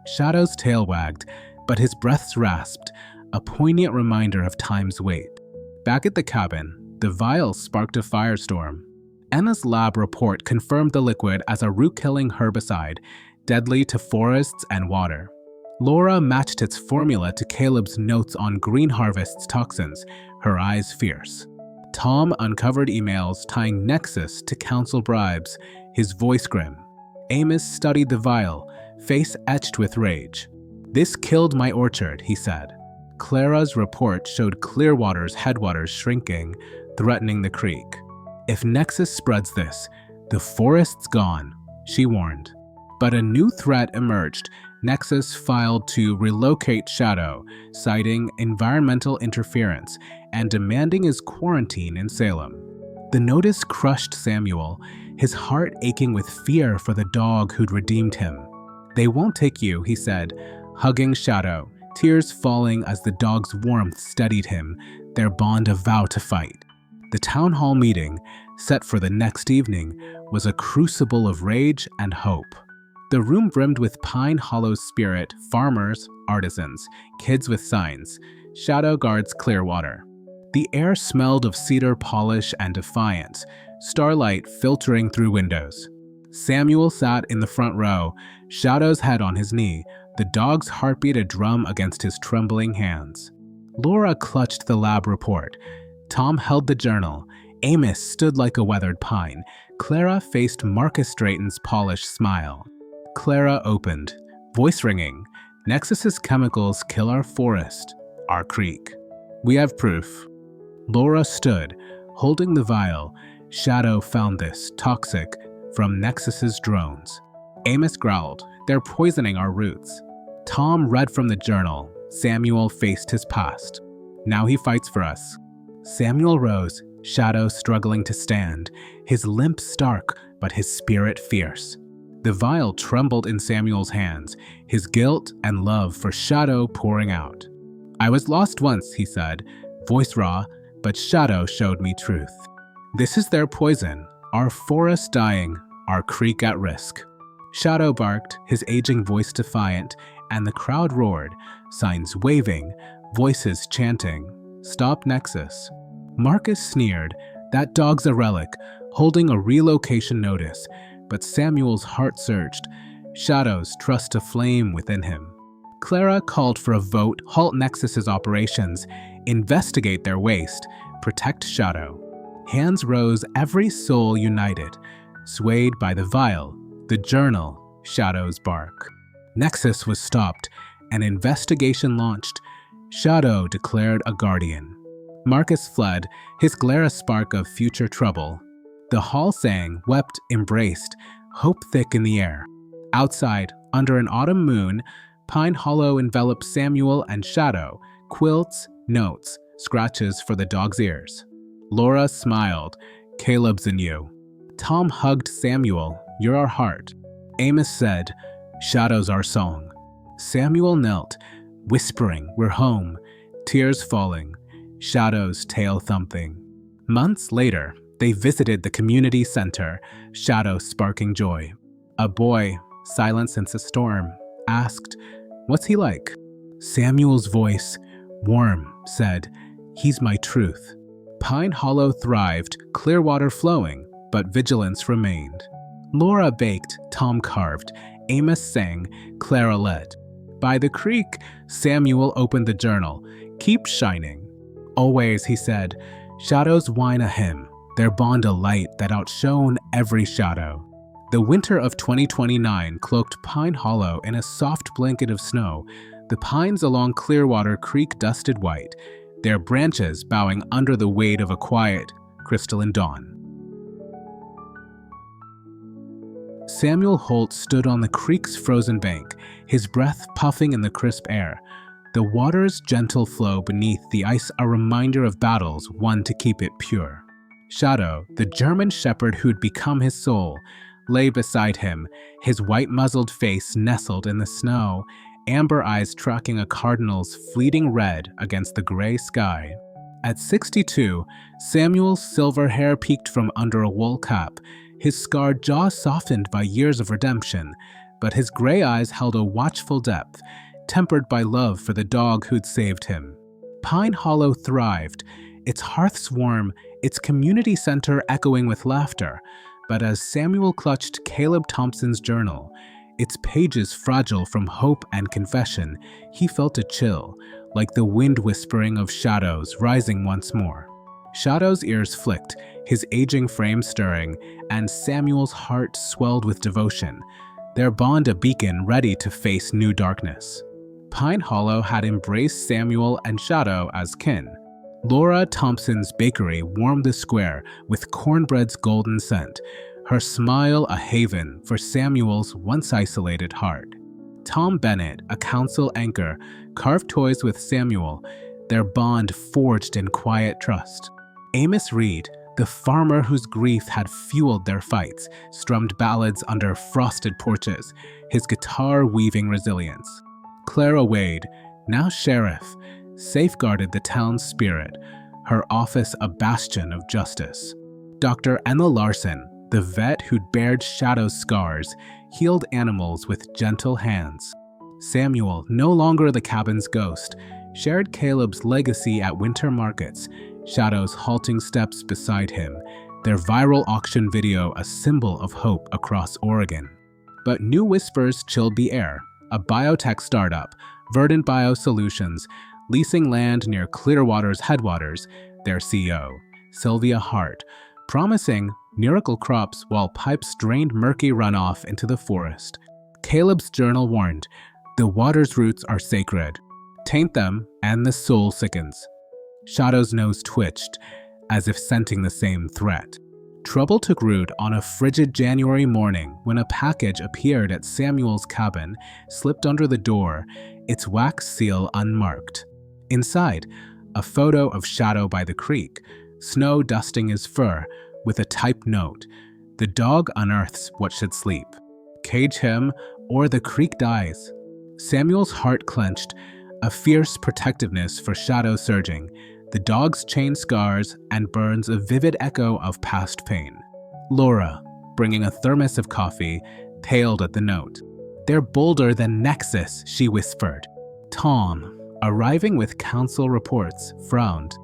Shadow's tail wagged, but his breaths rasped, a poignant reminder of time's weight. Back at the cabin, the vial sparked a firestorm. Anna's lab report confirmed the liquid as a root-killing herbicide, deadly to forests and water. Laura matched its formula to Caleb's notes on Green Harvest's toxins, her eyes fierce. Tom uncovered emails tying Nexus to council bribes, his voice grim. Amos studied the vial, face etched with rage. "This killed my orchard," he said. Clara's report showed Clearwater's headwaters shrinking, threatening the creek. "If Nexus spreads this, the forest's gone," she warned. But a new threat emerged. Nexus filed to relocate Shadow, citing environmental interference and demanding his quarantine in Salem. The notice crushed Samuel, his heart aching with fear for the dog who'd redeemed him. "They won't take you," he said, hugging Shadow, tears falling as the dog's warmth steadied him, their bond a vow to fight. The town hall meeting, set for the next evening, was a crucible of rage and hope. The room brimmed with Pine Hollow's spirit, farmers, artisans, kids with signs, Shadow guards Clearwater. The air smelled of cedar polish and defiance, starlight filtering through windows. Samuel sat in the front row, Shadow's head on his knee, the dog's heartbeat a drum against his trembling hands. Laura clutched the lab report. Tom held the journal. Amos stood like a weathered pine. Clara faced Marcus Drayton's polished smile. Clara opened, voice ringing. "Nexus's chemicals kill our forest, our creek. We have proof." Laura stood, holding the vial. "Shadow found this, toxic, from Nexus's drones." Amos growled, "They're poisoning our roots." Tom read from the journal. Samuel faced his past. "Now he fights for us." Samuel rose, Shadow struggling to stand, his limp stark, but his spirit fierce. The vial trembled in Samuel's hands, his guilt and love for Shadow pouring out. "I was lost once," he said, voice raw, but Shadow showed me truth. "This is their poison, our forest dying, our creek at risk." Shadow barked, his aging voice defiant, and the crowd roared, signs waving, voices chanting, "Stop Nexus." Marcus sneered, "That dog's a relic," holding a relocation notice, but Samuel's heart surged, Shadow's trust aflame within him. Clara called for a vote, halt Nexus's operations, investigate their waste, protect Shadow. Hands rose, every soul united, swayed by the vial, the journal, Shadow's bark. Nexus was stopped, an investigation launched. Shadow declared a guardian. Marcus fled, his glare a spark of future trouble. The hall sang, wept, embraced, hope thick in the air. Outside, under an autumn moon, Pine Hollow enveloped Samuel and Shadow, quilts, notes, scratches for the dog's ears. Laura smiled. Caleb's in you. Tom hugged Samuel. You're our heart. Amos said, Shadow's our song. Samuel knelt, whispering, we're home. Tears falling. Shadow's tail thumping. Months later, they visited the community center, Shadow sparking joy. A boy, silent since a storm, asked, what's he like? Samuel's voice, warm, said, he's my truth. Pine Hollow thrived, clear water flowing, but vigilance remained. Laura baked, Tom carved, Amos sang, Clara led. By the creek, Samuel opened the journal. Keep shining. Always, he said, shadows whine a hymn, their bond a light that outshone every shadow. The winter of 2029 cloaked Pine Hollow in a soft blanket of snow, the pines along Clearwater Creek dusted white, their branches bowing under the weight of a quiet, crystalline dawn. Samuel Holt stood on the creek's frozen bank, his breath puffing in the crisp air. The water's gentle flow beneath the ice a reminder of battles won to keep it pure. Shadow, the German shepherd who'd become his soul, lay beside him, his white-muzzled face nestled in the snow, amber eyes tracking a cardinal's fleeting red against the gray sky. At 62, Samuel's silver hair peeked from under a wool cap, his scarred jaw softened by years of redemption, but his gray eyes held a watchful depth, tempered by love for the dog who'd saved him. Pine Hollow thrived, its hearths warm, its community center echoing with laughter, but as Samuel clutched Caleb Thompson's journal, its pages fragile from hope and confession, he felt a chill, like the wind whispering of shadows rising once more. Shadow's ears flicked, his aging frame stirring, and Samuel's heart swelled with devotion, their bond a beacon ready to face new darkness. Pine Hollow had embraced Samuel and Shadow as kin. Laura Thompson's bakery warmed the square with cornbread's golden scent, her smile a haven for Samuel's once isolated heart. Tom Bennett, a council anchor, carved toys with Samuel, their bond forged in quiet trust. Amos Reed, the farmer whose grief had fueled their fights, strummed ballads under frosted porches, his guitar weaving resilience. Clara Wade, now sheriff, safeguarded the town's spirit, her office a bastion of justice. Dr. Emma Larson, the vet who'd bared Shadow's scars, healed animals with gentle hands. Samuel, no longer the cabin's ghost, shared Caleb's legacy at winter markets, Shadow's halting steps beside him, their viral auction video a symbol of hope across Oregon. But new whispers chilled the air. A biotech startup, Verdant Biosolutions, leasing land near Clearwater's headwaters, their CEO, Sylvia Hart, promising miracle crops while pipes drained murky runoff into the forest. Caleb's journal warned, the water's roots are sacred. Taint them, and the soul sickens. Shadow's nose twitched, as if scenting the same threat. Trouble took root on a frigid January morning when a package appeared at Samuel's cabin, slipped under the door, its wax seal unmarked. Inside, a photo of Shadow by the creek, snow dusting his fur, with a typed note, the dog unearths what should sleep. Cage him, or the creek dies. Samuel's heart clenched, a fierce protectiveness for Shadow surging, the dog's chain scars and burns a vivid echo of past pain. Laura, bringing a thermos of coffee, paled at the note. They're bolder than Nexus, she whispered. Tom, arriving with council reports, frowned.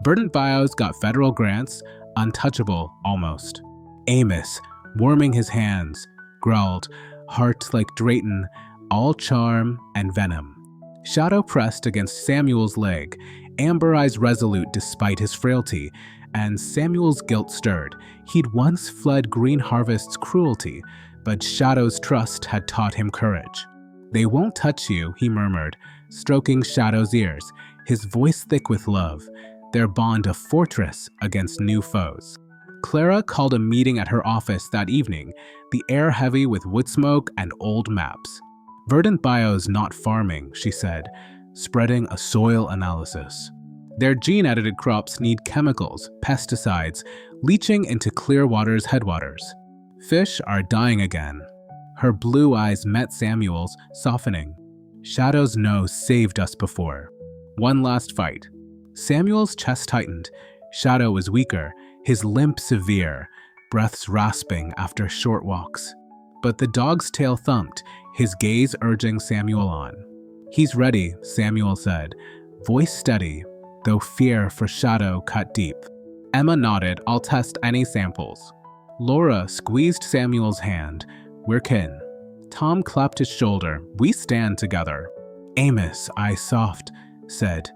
Verdant Bios got federal grants, untouchable almost. Amos, warming his hands, growled, heart like Drayton, all charm and venom. Shadow pressed against Samuel's leg, amber eyes resolute despite his frailty, and Samuel's guilt stirred. He'd once fled Green Harvest's cruelty, but Shadow's trust had taught him courage. They won't touch you, he murmured, stroking Shadow's ears, his voice thick with love, their bond a fortress against new foes. Clara called a meeting at her office that evening, the air heavy with wood smoke and old maps. Verdant Bio's not farming, she said, spreading a soil analysis. Their gene-edited crops need chemicals, pesticides, leaching into Clearwater's headwaters. Fish are dying again. Her blue eyes met Samuel's, softening. Shadow's nose saved us before. One last fight. Samuel's chest tightened. Shadow was weaker, his limp severe, breaths rasping after short walks. But the dog's tail thumped, his gaze urging Samuel on. "He's ready," Samuel said, voice steady, though fear for Shadow cut deep. Emma nodded, "I'll test any samples." Laura squeezed Samuel's hand. "We're kin." Tom clapped his shoulder. "We stand together." Amos, eyes soft, said,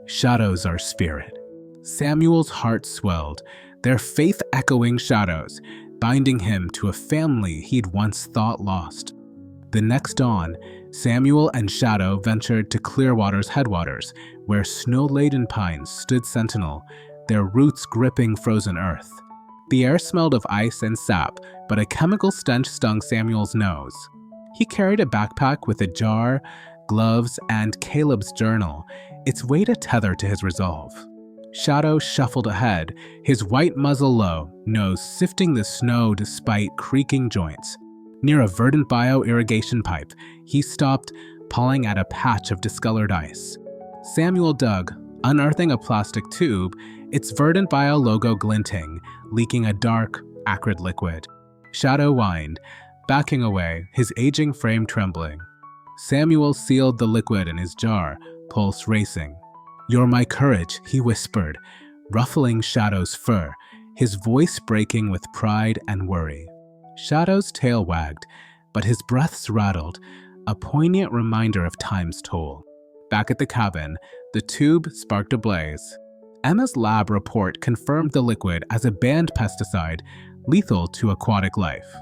"Shadow's our spirit." Samuel's heart swelled, their faith echoing Shadow's, binding him to a family he'd once thought lost. The next dawn, Samuel and Shadow ventured to Clearwater's headwaters, where snow-laden pines stood sentinel, their roots gripping frozen earth. The air smelled of ice and sap, but a chemical stench stung Samuel's nose. He carried a backpack with a jar, gloves, and Caleb's journal, its weight a tether to his resolve. Shadow shuffled ahead, his white muzzle low, nose sifting the snow despite creaking joints. Near a verdant bio irrigation pipe, he stopped, pawing at a patch of discolored ice. Samuel dug, unearthing a plastic tube, its verdant bio logo glinting, leaking a dark, acrid liquid. Shadow whined, backing away, his aging frame trembling. Samuel sealed the liquid in his jar, pulse racing. "You're my courage," he whispered, ruffling Shadow's fur, his voice breaking with pride and worry. Shadow's tail wagged, but his breaths rattled, a poignant reminder of time's toll. Back at the cabin, the tube sparked a blaze. Emma's lab report confirmed the liquid as a banned pesticide, lethal to aquatic life.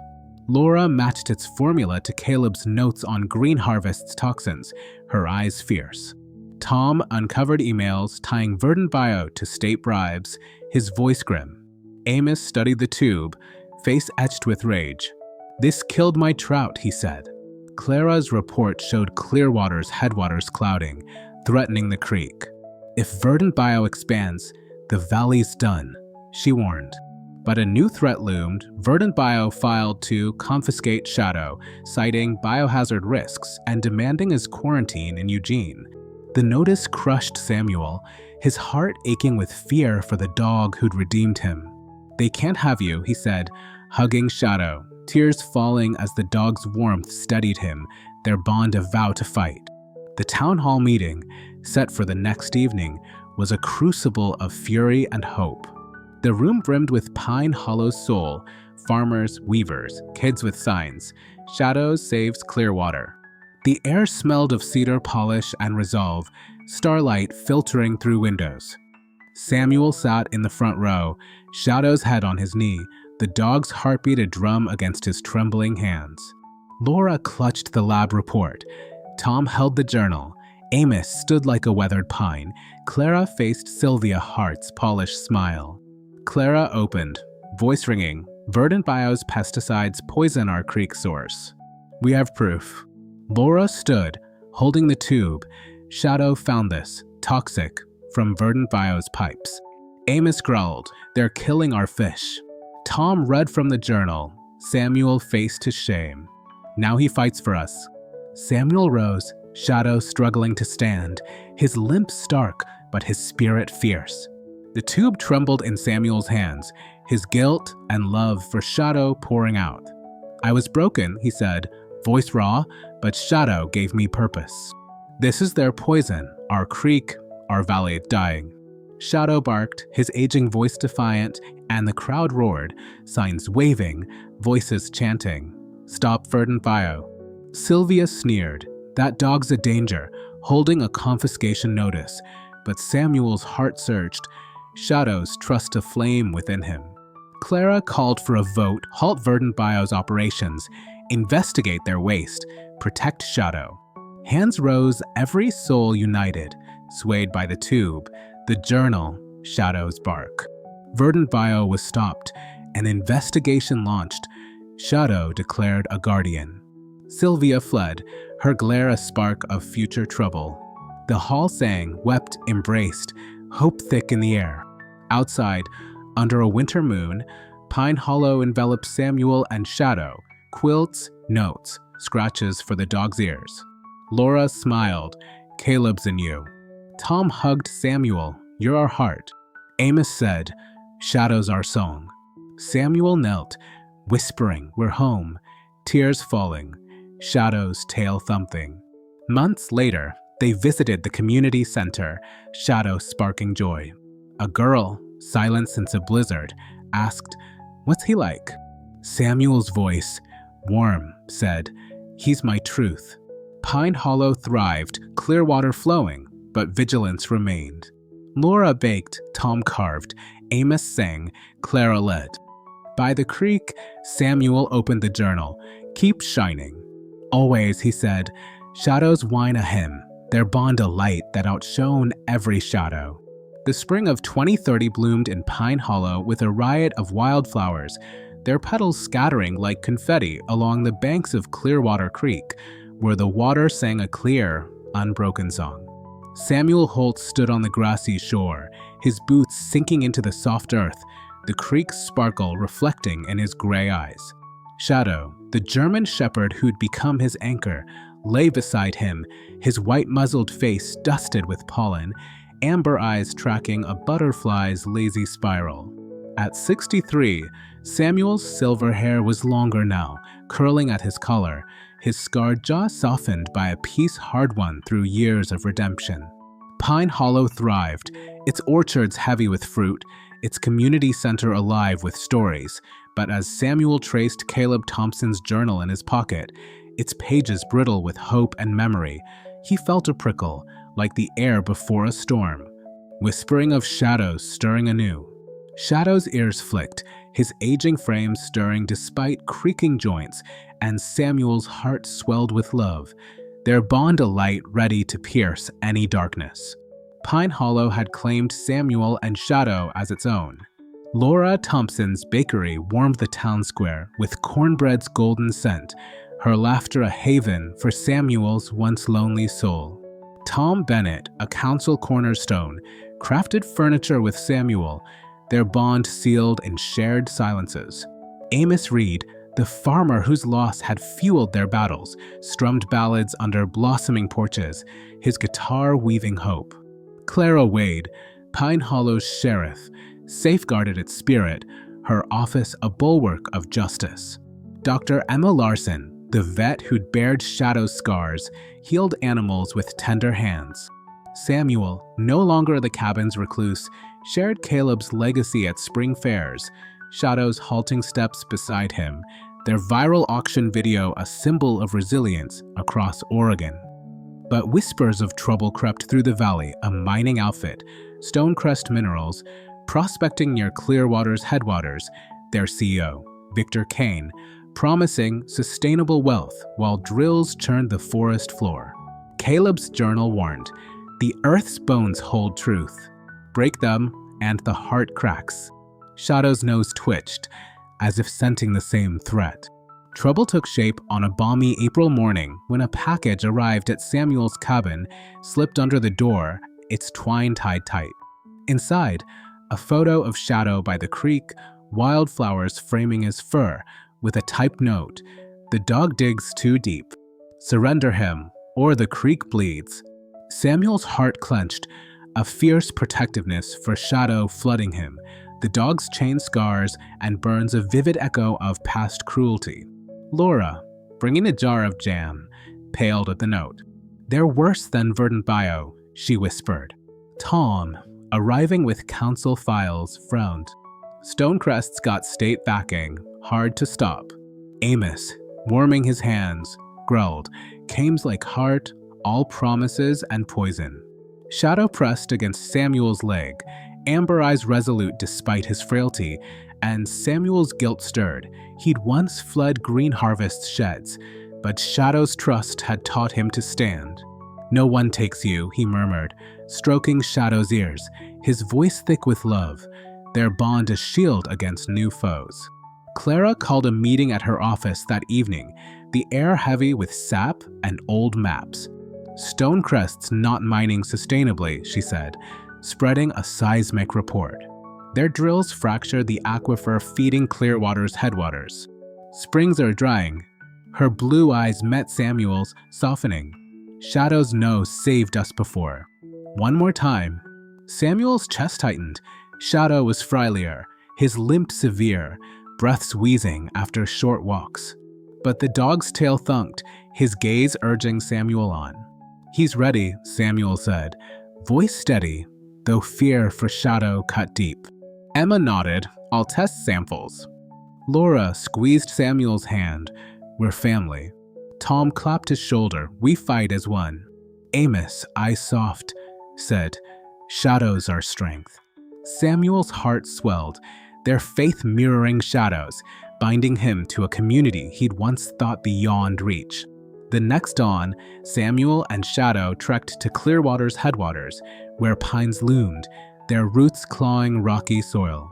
Laura matched its formula to Caleb's notes on Green Harvest's toxins, her eyes fierce. Tom uncovered emails tying Verdant Bio to state bribes, his voice grim. Amos studied the tube, face etched with rage. "This killed my trout," he said. Clara's report showed Clearwater's headwaters clouding, threatening the creek. "If Verdant Bio expands, the valley's done," she warned. But a new threat loomed. Verdant Bio filed to confiscate Shadow, citing biohazard risks and demanding his quarantine in Eugene. The notice crushed Samuel, his heart aching with fear for the dog who'd redeemed him. "They can't have you," he said, hugging Shadow, tears falling as the dog's warmth steadied him, their bond a vow to fight. The town hall meeting, set for the next evening, was a crucible of fury and hope. The room brimmed with Pine Hollow's soul, farmers, weavers, kids with signs. Shadows saves Clearwater. The air smelled of cedar polish and resolve, starlight filtering through windows. Samuel sat in the front row, Shadow's head on his knee, the dog's heartbeat a drum against his trembling hands. Laura clutched the lab report. Tom held the journal. Amos stood like a weathered pine. Clara faced Sylvia Hart's polished smile. Clara opened, voice ringing. "Verdant Bio's pesticides poison our creek source. We have proof." Laura stood, holding the tube. Shadow found this, toxic, from Verdant Bio's pipes. Amos growled, "They're killing our fish." Tom read from the journal. Samuel faced his shame. "Now he fights for us." Samuel rose, Shadow struggling to stand, his limp stark, but his spirit fierce. The tube trembled in Samuel's hands, his guilt and love for Shadow pouring out. "I was broken," he said, voice raw, "but Shadow gave me purpose. This is their poison, our creek, our valley dying." Shadow barked, his aging voice defiant, and the crowd roared, signs waving, voices chanting, "Stop Verdant Bio." Sylvia sneered, "That dog's a danger," holding a confiscation notice, but Samuel's heart surged, Shadow's trust aflame within him. Clara called for a vote, halt Verdant Bio's operations, investigate their waste, protect Shadow. Hands rose, every soul united, swayed by the tube, the journal, Shadow's bark. Verdant Bio was stopped, an investigation launched. Shadow declared a guardian. Sylvia fled, her glare a spark of future trouble. The hall sang, wept, embraced, hope thick in the air. Outside, under a winter moon, Pine Hollow envelops Samuel and Shadow, quilts, notes, scratches for the dog's ears. Laura smiled. Caleb's in you. Tom hugged Samuel. You're our heart. Amos said, Shadow's our song. Samuel knelt, whispering, we're home, tears falling, Shadow's tail thumping. Months later, they visited the community center, Shadow sparking joy. A girl, silent since a blizzard, asked, what's he like? Samuel's voice, warm, said, he's my truth. Pine Hollow thrived, clear water flowing, but vigilance remained. Laura baked, Tom carved, Amos sang, Clara led. By the creek, Samuel opened the journal. Keep shining. Always, he said, shadows whine a hymn, their bond a light that outshone every shadow. The spring of 2030 bloomed in Pine Hollow with a riot of wildflowers, their petals scattering like confetti along the banks of Clearwater Creek, where the water sang a clear, unbroken song. Samuel Holt stood on the grassy shore, his boots sinking into the soft earth, the creek's sparkle reflecting in his gray eyes. Shadow, the German shepherd who'd become his anchor, lay beside him, his white-muzzled face dusted with pollen, amber eyes tracking a butterfly's lazy spiral. At 63, Samuel's silver hair was longer now, curling at his collar, his scarred jaw softened by a peace hard-won through years of redemption. Pine Hollow thrived, its orchards heavy with fruit, its community center alive with stories, but as Samuel traced Caleb Thompson's journal in his pocket, its pages brittle with hope and memory, he felt a prickle, like the air before a storm, whispering of shadows stirring anew. Shadow's ears flicked, his aging frame stirring despite creaking joints, and Samuel's heart swelled with love, their bond a light ready to pierce any darkness. Pine Hollow had claimed Samuel and Shadow as its own. Laura Thompson's bakery warmed the town square with cornbread's golden scent, her laughter a haven for Samuel's once lonely soul. Tom Bennett, a council cornerstone, crafted furniture with Samuel, their bond sealed in shared silences. Amos Reed, the farmer whose loss had fueled their battles, strummed ballads under blossoming porches, his guitar weaving hope. Clara Wade, Pine Hollow's sheriff, safeguarded its spirit, her office a bulwark of justice. Dr. Emma Larson, the vet who'd bared Shadow's scars, healed animals with tender hands. Samuel, no longer the cabin's recluse, shared Caleb's legacy at spring fairs, Shadow's halting steps beside him, their viral auction video a symbol of resilience across Oregon. But whispers of trouble crept through the valley, a mining outfit, Stonecrest Minerals, prospecting near Clearwater's headwaters, their CEO, Victor Kane, promising sustainable wealth while drills churned the forest floor. Caleb's journal warned, the earth's bones hold truth. Break them, and the heart cracks. Shadow's nose twitched, as if scenting the same threat. Trouble took shape on a balmy April morning when a package arrived at Samuel's cabin, slipped under the door, its twine tied tight. Inside, a photo of Shadow by the creek, wildflowers framing his fur, with a typed note, the dog digs too deep. Surrender him, or the creek bleeds. Samuel's heart clenched, a fierce protectiveness for Shadow flooding him, the dog's chain scars and burns a vivid echo of past cruelty. Laura, bringing a jar of jam, paled at the note. They're worse than Verdant Bio, she whispered. Tom, arriving with council files, frowned. Stonecrest's got state backing, hard to stop. Amos, warming his hands, growled, Came's like heart, all promises and poison. Shadow pressed against Samuel's leg, amber eyes resolute despite his frailty, and Samuel's guilt stirred. He'd once fled Green Harvest's sheds, but Shadow's trust had taught him to stand. No one takes you, he murmured, stroking Shadow's ears, his voice thick with love, their bond a shield against new foes. Clara called a meeting at her office that evening, the air heavy with sap and old maps. Stonecrest's not mining sustainably, she said. spreading a seismic report. Their drills fracture the aquifer feeding Clearwater's headwaters. Springs are drying. Her blue eyes met Samuel's, softening. Shadow's no saved us before. One more time. Samuel's chest tightened. Shadow was frilier, his limp severe, breaths wheezing after short walks. But the dog's tail thunked, his gaze urging Samuel on. "He's ready," Samuel said, voice steady, though fear for Shadow cut deep. Emma nodded, "I'll test samples." Laura squeezed Samuel's hand. "We're family." Tom clapped his shoulder. "We fight as one." Amos, eyes soft, said, "Shadow's our strength." Samuel's heart swelled, their faith mirroring Shadow's, binding him to a community he'd once thought beyond reach. The next dawn, Samuel and Shadow trekked to Clearwater's headwaters, where pines loomed, their roots clawing rocky soil.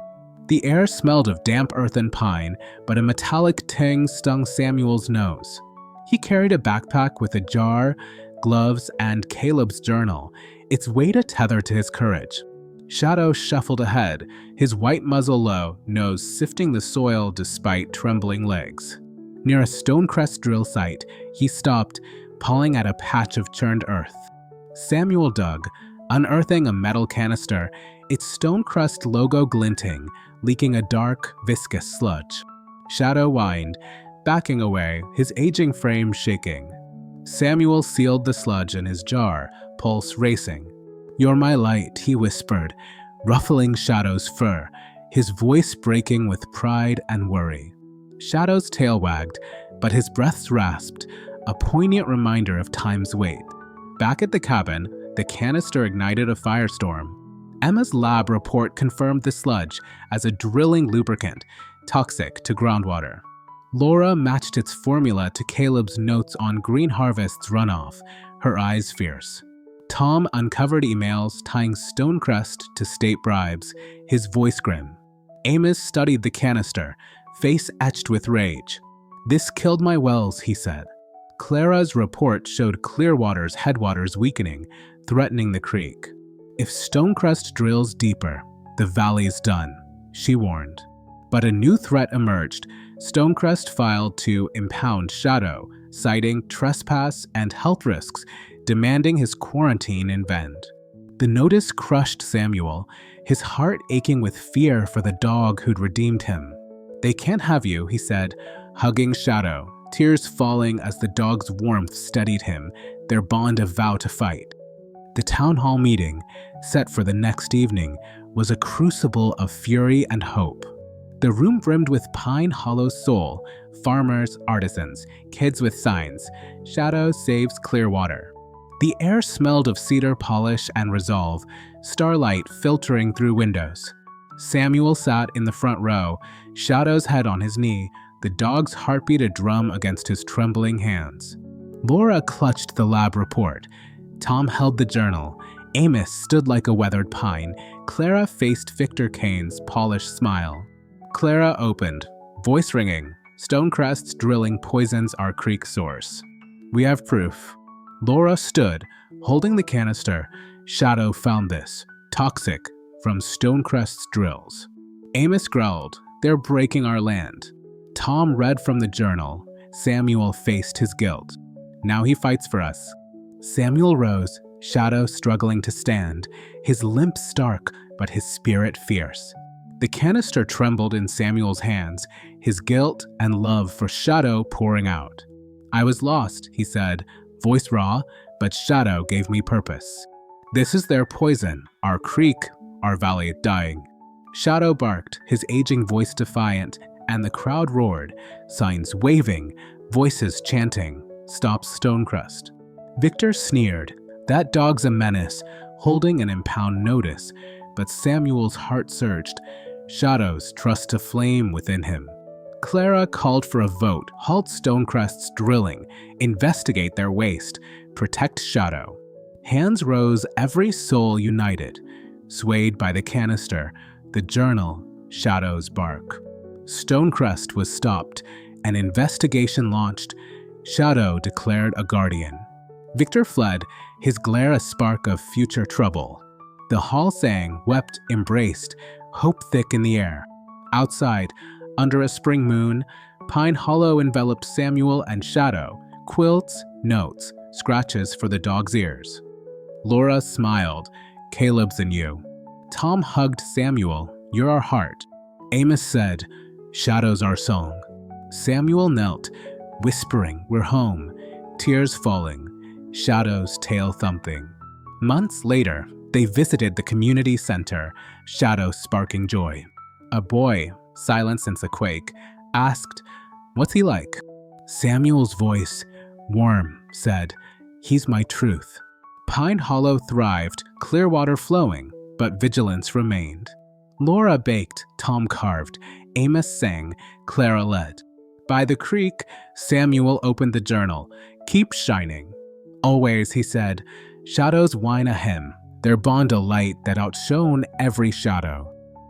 The air smelled of damp earth and pine, but a metallic tang stung Samuel's nose. He carried a backpack with a jar, gloves, and Caleb's journal, its weight a tether to his courage. Shadow shuffled ahead, his white muzzle low, nose sifting the soil despite trembling legs. Near a Stonecrest drill site, he stopped, pawing at a patch of churned earth. Samuel dug, unearthing a metal canister, its Stonecrest logo glinting, leaking a dark, viscous sludge. Shadow whined, backing away, his aging frame shaking. Samuel sealed the sludge in his jar, pulse racing. "You're my light," he whispered, ruffling Shadow's fur, his voice breaking with pride and worry. Shadow's tail wagged, but his breaths rasped, a poignant reminder of time's weight. Back at the cabin, the canister ignited a firestorm. Emma's lab report confirmed the sludge as a drilling lubricant, toxic to groundwater. Laura matched its formula to Caleb's notes on Green Harvest's runoff, her eyes fierce. Tom uncovered emails tying Stonecrest to state bribes, his voice grim. Amos studied the canister, face etched with rage. "This killed my wells," he said. Clara's report showed Clearwater's headwaters weakening, threatening the creek. "If Stonecrest drills deeper, the valley's done," she warned. But a new threat emerged. Stonecrest filed to impound Shadow, citing trespass and health risks, demanding his quarantine in Bend. The notice crushed Samuel, his heart aching with fear for the dog who'd redeemed him. "They can't have you," he said, hugging Shadow, tears falling as the dog's warmth steadied him, their bond a vow to fight. The town hall meeting, set for the next evening, was a crucible of fury and hope. The room brimmed with Pine Hollow soul, farmers, artisans, kids with signs, Shadow saves Clearwater. The air smelled of cedar polish and resolve, starlight filtering through windows. Samuel sat in the front row, Shadow's head on his knee, the dog's heartbeat a drum against his trembling hands. Laura clutched the lab report. Tom held the journal. Amos stood like a weathered pine. Clara faced Victor Kane's polished smile. Clara opened, voice ringing. "Stonecrest's drilling poisons our creek source. We have proof." Laura stood, holding the canister. "Shadow found this. Toxic, from Stonecrest's drills." Amos growled, "They're breaking our land." Tom read from the journal. Samuel faced his guilt. "Now he fights for us." Samuel rose, Shadow struggling to stand, his limp stark, but his spirit fierce. The canister trembled in Samuel's hands, his guilt and love for Shadow pouring out. "I was lost," he said, voice raw, "but Shadow gave me purpose. This is their poison, our creek, our valley dying." Shadow barked, his aging voice defiant, and the crowd roared, signs waving, voices chanting, "Stop Stonecrest." Victor sneered, "That dog's a menace, holding an impound notice," but Samuel's heart surged, Shadow's trust to flame within him. Clara called for a vote, halt Stonecrest's drilling, investigate their waste, protect Shadow. Hands rose, every soul united, swayed by the canister, the journal, Shadow's bark. Stonecrest was stopped, an investigation launched. Shadow declared a guardian. Victor fled, his glare a spark of future trouble. The hall sang, wept, embraced, hope thick in the air. Outside, under a spring moon, Pine Hollow enveloped Samuel and Shadow, quilts, notes, scratches for the dog's ears. Laura smiled, Caleb's in you. Tom hugged Samuel, you're our heart. Amos said, Shadow's our song. Samuel knelt, whispering, we're home, tears falling, Shadow's tail thumping. Months later, they visited the community center, Shadow sparking joy. A boy, silent since a quake, asked, what's he like? Samuel's voice, warm, said, he's my truth. Pine Hollow thrived, clear water flowing, but vigilance remained. Laura baked, Tom carved, Amos sang, Clara led. By the creek, Samuel opened the journal. Keep shining. Always, he said, shadows whine a hymn, their bond a light that outshone every shadow.